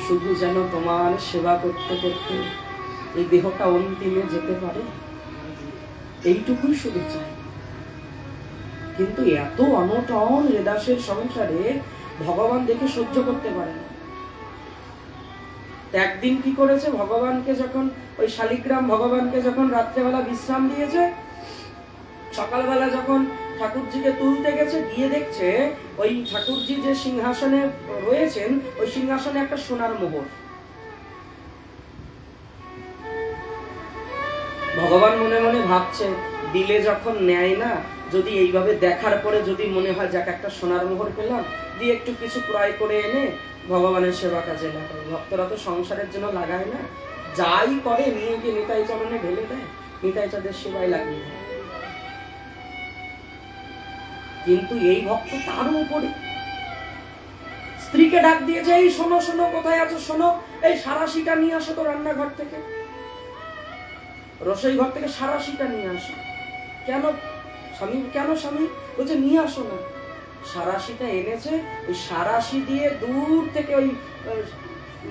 শুধু যেন তোমার সেবা করতে করতে এই দেহটা অন্তিমে যেতে পারে, এইটুকুই শুধু চাই। কিন্তু এত অনটন রেদাসের সংসারে ভগবান দেখে সহ্য করতে পারে না। একদিন কি করেছে, ভগবানকে যখন ওই শালিগ্রাম ভগবানকে যখন রাত্রেবেলা বিশ্রাম দিয়েছে, সকালবেলা যখন ঠাকুরজিকে তুলতে গেছে, গিয়ে দেখছে ওই ঠাকুরজি যে সিংহাসনে রয়েছেন ওই সিংহাসনে একটা সোনার মোহর। ভগবান মনে মনে ভাবছে, দিলে যখন নেয় না, যদি এইভাবে দেখার পরে যদি মনে হয় যাক একটা সোনার মোহর পেলাম, দিয়ে একটু কিছু ক্রয় করে এনে ভগবানের সেবা কাজে লাগায়। ভক্তরা তো সংসারের জন্য লাগায় না, যাই করে নিয়ে গিয়ে নিতাই চরণে ঢেলে দেয়, নিতাই চাঁদের সেবায় লাগিয়ে দেয়। কিন্তু এই ভক্ত তার উপরে স্ত্রীকে ডাক দিয়েছে, এই শোনো শোনো, কোথায় আছো শোনো, এই সারাশিটা নিয়ে আসো তো রান্নাঘর থেকে, রসোই ঘর থেকে সারাশিটা নিয়ে আসো। কেন স্বামী, কেন স্বামী? বলছে নিয়ে আসো না। সারাশিটা এনেছে, ওই সারাশি দিয়ে দূর থেকে ওই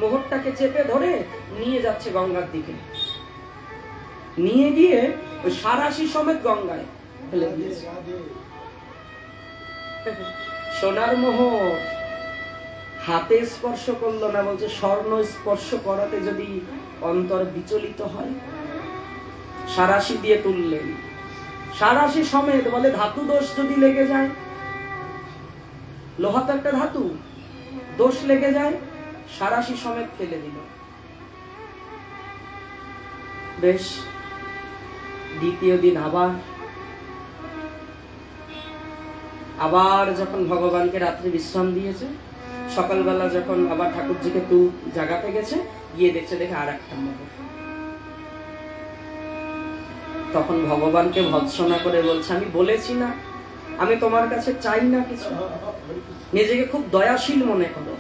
মোহরটাকে চেপে ধরে নিয়ে যাচ্ছে গঙ্গার দিকে, নিয়ে গিয়ে ওই সারাশি সমেত গঙ্গায় ফেলে দিয়েছে। সোনার মোহর হাতে স্পর্শ করলো না, বলছে স্বর্ণ স্পর্শ করাতে যদি অন্তর বিচলিত হয়। সারাশি দিয়ে তুললেন, সারাশি সমেত, বলে ধাতু দোষ যদি লেগে যায়, লোহা তো একটা ধাতু, দোষ লেগে যায়, সারাশি সমেত ফেলে দিল। বেশ, দ্বিতীয় দিন আবার যখন ভগবানকে রাত্রে বিশ্রাম দিয়েছে, সকালবেলা যখন আবার ঠাকুরজিকে জাগাতে গেছে, গিয়ে দেখছে দেখে আর একটা মোহর। তখন ভগবানকে ভৎসনা করে বলছে, আমি বলেছি না আমি তোমার কাছে চাই না কিছু, নিজেকে খুব দয়াশীল মনে করো।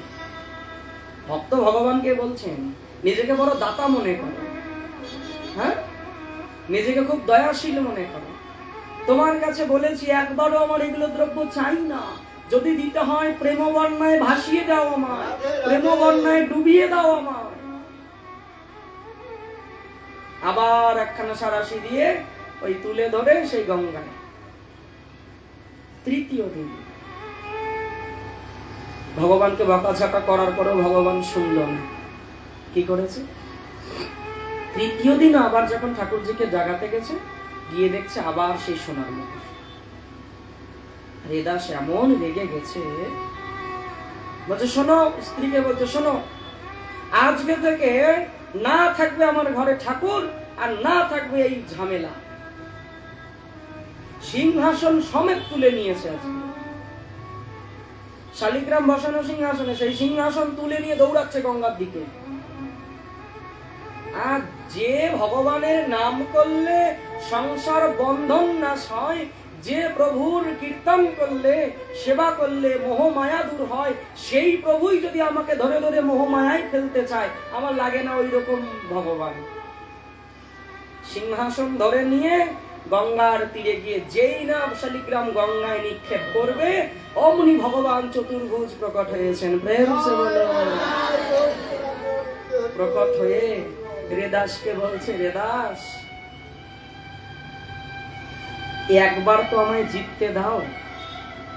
ভক্ত ভগবানকে বলছেন নিজেকে বড় দাতা মনে করো, হ্যাঁ, নিজেকে খুব দয়াশীল মনে করো। তোমার কাছে বলেছি একবারও আমার এগুলো দ্রব্য চাই না, যদি দিতে হয় প্রেম বন্যায় ভাসিয়ে দাও আমায়, প্রেম বন্যায় ডুবিয়ে দাও আমায়। আবার একখানা সারাশি দিয়ে ওই তুলে ধরে সেই গঙ্গায়। তৃতীয় দিন ভগবানকে বকাঝকা করার পরেও ভগবান শুনল না। কি করেছে? তৃতীয় দিন আবার যখন ঠাকুরজিকে জাগাতে গেছে, গিয়ে দেখছে আবার সেই সোনার মুখোশ। রেদাস এমন রেগে গেছে, বলছে শোনো, স্ত্রীকে বলছে শোনো, আজকে থেকে না থাকবে আমার ঘরে ঠাকুর, আর না থাকবে এই ঝামেলা। সিংহাসন সমেত তুলে নিয়েছে আজকে, শালিগ্রাম বসানো সিংহাসনে, সেই সিংহাসন তুলে নিয়ে দৌড়াচ্ছে গঙ্গার দিকে। আর যে ভগবানের নাম করলে সংসার বন্ধন নাশ হয়, যে প্রভুর কীর্তন করলে সেবা করলে মোহ মায়া দূর হয়, সেই প্রভুই যদি আমাকে ধরে ধরে মোহ মায়ায় ফেলতে চায়, আমার লাগে না ওই রকম ভগবান। সিংহাসন ধরে নিয়ে গঙ্গার তীরে গিয়ে যেই না শালিগ্রাম গঙ্গায় নিক্ষেপ করবে, অমনি ভগবান চতুর্ভুজ প্রকট হয়েছেন। প্রেম সে বলো। প্রকট হয়ে রেদাসকে বলছে, রেদাস একবার তো আমায় জিততে দাও।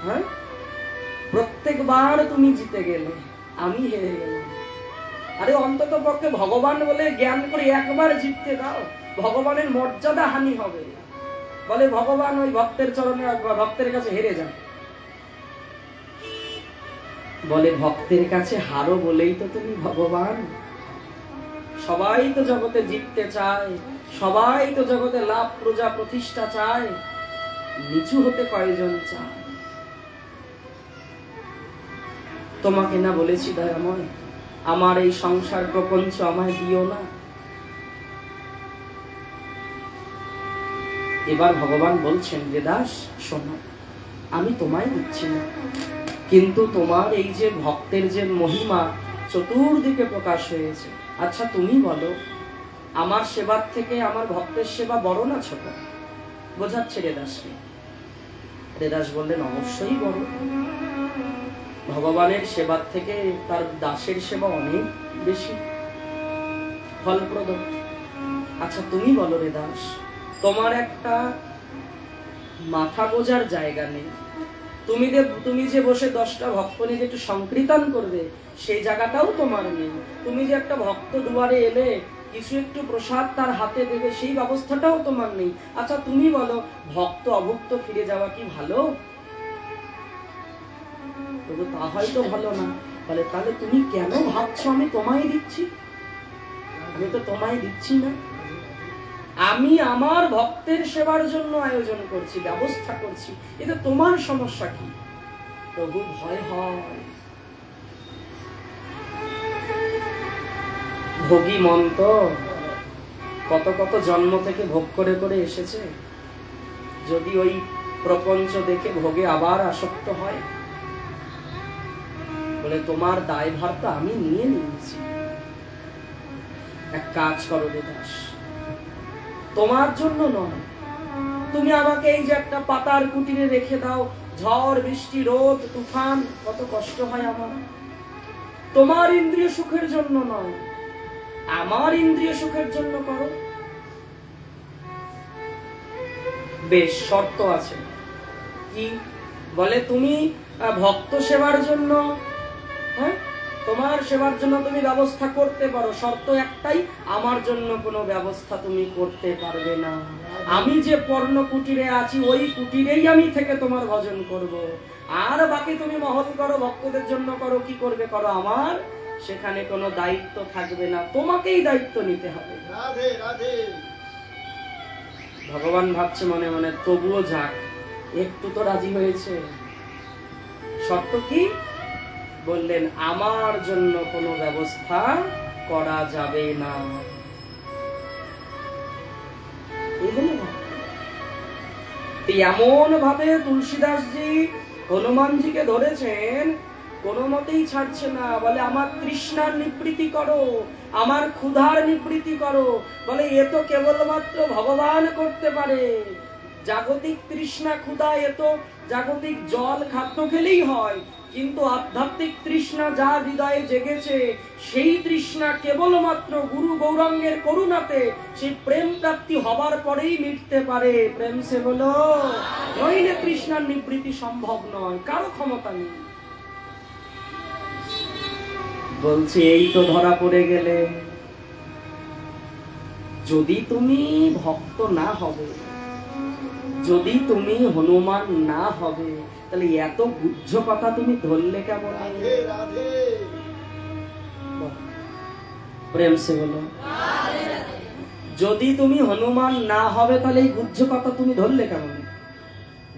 হ্যাঁ, প্রত্যেকবার তুমি জিতে গেলে, আমি হেরে গেলাম। আরে অন্তত পক্ষে ভগবান বলে জ্ঞান করে একবার জিততে দাও, ভগবানের মর্যাদা হানি হবে। বলে ভগবান ওই ভক্তের চরণে, ভক্তের কাছে হেরে যান। বলে ভক্তের কাছে হারো বলেই তো তুমি ভগবান। সবাই তো জগতে জিততে চায়, সবাই তো জগতে লাভ প্রজা প্রতিষ্ঠা চায়, নিচু হতে কয়জন চায়? তোমাকে না বলেছি দয়াময়, আমার এই সংসার প্রপঞ্চ আমায় দিও না। এবার ভগবান বলছেন, বেদাস শোনো, আমি তোমায় দিচ্ছি না, কিন্তু তোমার এই যে ভক্তের যে মহিমা চতুর্দিকে প্রকাশ হয়েছে, আচ্ছা তুমি বলো, আমার সেবার থেকে আমার ভক্তের সেবা বড় না ছোট? বোঝাচ্ছে রেদাসকে। রেদাস বললেন, অবশ্যই বড়। ভগবানের সেবার থেকে তার দাসের সেবা অনেক বেশি ফলপ্রদ। আচ্ছা তুমি বলো রেদাস, তোমার একটা মাথা গোজার জায়গা নেই, তুমি যে বসে 10টা ভক্ত নিয়ে একটু সংকীর্তন করবে, সেই জায়গাটাও তোমার নেই। তুমি যে একটা ভক্ত দুয়ারে এলে কিছু একটু প্রসাদ তার হাতে দেবে, সেই ব্যবস্থাটাও তোমার নেই। আচ্ছা তুমি বলো, ভক্ত অভুক্ত ফিরে যাওয়া কি ভালো? তবু তা হয়তো ভালো না। বলে তাহলে তুমি কেন ভাবছো আমি তোমায় দিচ্ছি? আমি তো তোমায় দিচ্ছি না, আমি আমার ভক্তের সেবার জন্য আয়োজন করছি, ব্যবস্থা করছি, এটা তোমার সমস্যা কি? প্রভু ভয় হয়। ভোগী মন তো কত কত জন্ম থেকে ভোগ করে করে এসেছে, যদি ওই প্রপঞ্চ দেখে ভোগে আবার আসক্ত হয়, বলে তোমার দায়ভারটা আমি নিয়ে নিয়েছি। এক কাজ করো বেদাস, তোমার জন্য নয়, তুমি আমাকে এই যে একটা পাতার কুটিরে রেখে দাও, ঝড় বৃষ্টি রোদ তুফান কত কষ্ট হয় আমার, তোমার ইন্দ্রিয় সুখের জন্য নয়, আমার ইন্দ্রিয় সুখের জন্য করো। বেশ, শর্ত আছে। কি? বলে তুমি ভক্ত সেবার জন্য, হ্যাঁ তোমার সেবার জন্য তুমি ব্যবস্থা করতে পারো, শর্ত একটাই, আমার জন্য কোনো ব্যবস্থা তুমি করতে পারবে না। আমি যে পর্ণ কুটিরে আছি ওই কুটিরেই আমি থেকে তোমার ভজন করব, আর বাকি তুমি মহল করো, ভক্তদের জন্য করো, কি করবে করো, আমার সেখানে কোনো দায়িত্ব থাকবে না, তোমাকেই দায়িত্ব নিতে হবে। রাধে রাধে। ভগবান ভাবছে মনে মনে, তবুও যাক, একটু তো রাজি হয়েছে। শর্ত কি? বললেন আমার জন্য কোনো ব্যবস্থা করা যাবে না। এমন ভাবে তুলসীদাসজি হনুমানজিকে ধরেছেন, কোনো মতেই ছাড়ছে না। বলে আমার তৃষ্ণার নিবৃত্তি করো, আমার ক্ষুধার নিবৃত্তি করো। বলে এ তো কেবলমাত্র ভগবান করতে পারে। জাগতিক তৃষ্ণা ক্ষুধা এ তো জাগতিক জল খাদ্য খেলেই হয়, কিন্তু আধ্যাত্মিক তৃষ্ণা যা হৃদয়ে জেগেছে, সেই তৃষ্ণা কেবলমাত্র গুরু গৌরাঙ্গের করুণাতে সেই প্রেম প্রাপ্তি হবার পরেই মিটতে পারে। প্রেম সে বলো, নইলে তৃষ্ণার নিবৃত্তি সম্ভব নয়, কারো ক্ষমতা নেই। বলছে এই তো ধরা পড়ে গেলে, যদি তুমি ভক্ত না হবে, যদি তুমি হনুমান না হবে, তাহলে এত গুহ্য কথা তুমি ধরলে কেমন? প্রেম সে বলো, যদি তুমি হনুমান না হবে তাহলে এই গুহ্য কথা তুমি ধরলে কেমন?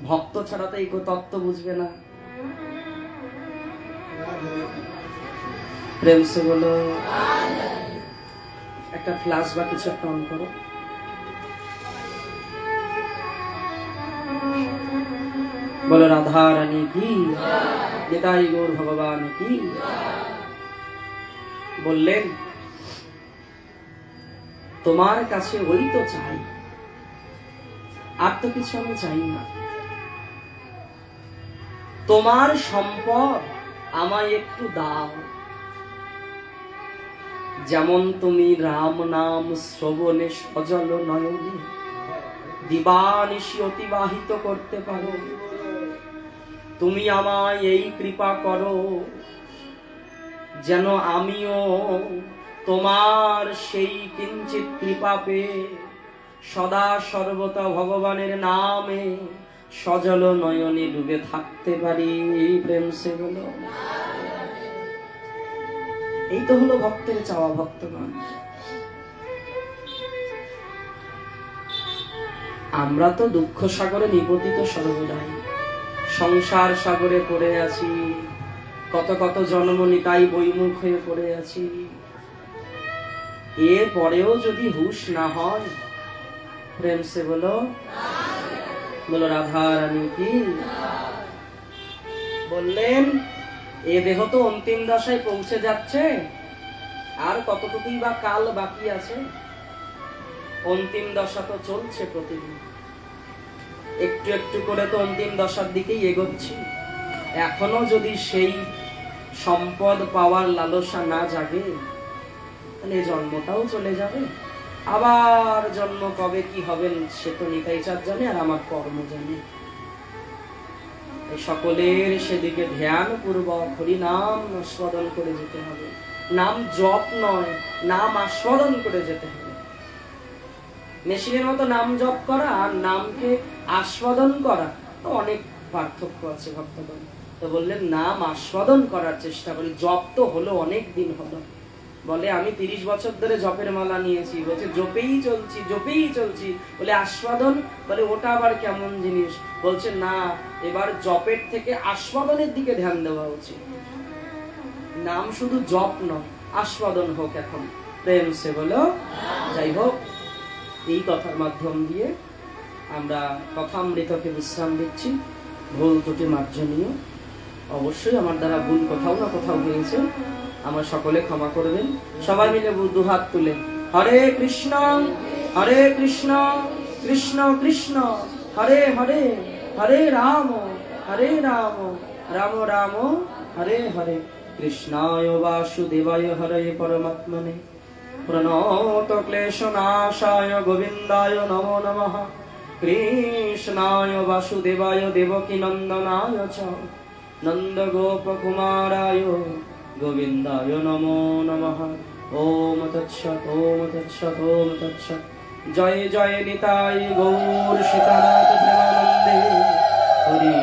ভক্ত ছাড়া তো এই তত্ত্ব বুঝবে না। প্রেম সে বলো। একটা ফ্ল্যাশ বা কিছু একটা অন করো। বলো রাধা রানী কি, নিতাই গৌর ভগবান কি। বললেন তোমার কাছে ওই তো চাই, আর তো কিছু আমি চাই না। তোমার সম্পদ আমায় একটু দাও, যেমন তুমি রাম নাম শ্রবণে সজল নয়নে দিবানিশি অতিবাহিত করতে পারো, তুমি আমায় এই কৃপা করো যেন আমিও তোমার সেই কিঞ্চিত কৃপা পেয়ে সদা সর্বদা ভগবানের নামে সজল নয়নে ডুবে থাকতে পারি। প্রেম সে বলো, এই তো হলো ভক্তের চাওয়া। ভক্তগণ, আমরা তো দুঃখ সাগরে নিপতিত সর্বদাই, সংসার সাগরে পড়ে আছি, কত কত জন্ম নিতাই বৈমুখ হয়ে পড়ে আছি। এর পরেও যদি হুঁশ না হয়, প্রেম সে বলো, বলো রাধা রানী কি। বললেন এ দেহ তো অন্তিম দশায় পৌঁছে যাচ্ছে, আর কতটুকুই বা কাল বাকি আছে। অন্তিম দশা তো চলছে প্রতিদিন, একটু একটু করে তো অন্তিম দশার দিকেই এগোচ্ছি। এখনো যদি সেই সম্পদ পাওয়ার লালসা না জাগে, তাহলে জন্মটাও চলে যাবে। আবার জন্ম কবে কি হবেন সে তো নিতাই চাঁদ জানে, আর আমার কর্ম জানে। সকলের সেদিকে ধ্যান পূর্বক হরি নাম আস্বাদন করে যেতে হবে। নাম জপ নয়, নাম আস্বাদন করে যেতে হবে। মেশিনের মতো নাম জপ করা আর নামকে আস্বাদন করা তো অনেক পার্থক্য আছে ভক্তগণ। তো বললেন নাম আস্বাদন করার চেষ্টা করি। জপ তো হলো, অনেক দিন হলো। বলে আমি 30 বছর ধরে জপের মালা নিয়েছি, বলছে জপেই চলছি জপেই চলছি। বলে আস্বাদন, বলে ওটা আবার কেমন জিনিস? বলছে না, এবার জপের থেকে আস্বাদনের দিকে ধ্যান দেওয়া উচিত। নাম শুধু জপ নয়, আস্বাদন হোক এখন। প্রেম সে বলো। যাই হোক, এই কথার মাধ্যম দিয়ে আমরা কথামৃতকে বিশ্রাম দিচ্ছি। ভুল ত্রুটি মার্জনীয়, অবশ্যই আমার দ্বারা ভুল কোথাও না কোথাও হয়েছে, আমরা সকলে ক্ষমা করবেন। সবাই মিলে দুহাত তুলে হরে কৃষ্ণ কৃষ্ণ কৃষ্ণ হরে হরে, হরে রাম রাম রাম হরে হরে, কৃষ্ণায় বাসুদেবায় হরে পরমাত্মনে, প্রণত ক্লেশনাশায় গোবিন্দায় নমো নমঃ, কৃষ্ণায় বাসুদেবায় দেবকী নন্দনায় চ নন্দ গোপ কুমারায় গোবিন্দায় নমো নমঃ। ওম তৎসৎ ওম তৎসৎ ওম তৎসৎ। জয় জয় নিতাই গৌর সীতানাথ প্রেমানন্দে হরি।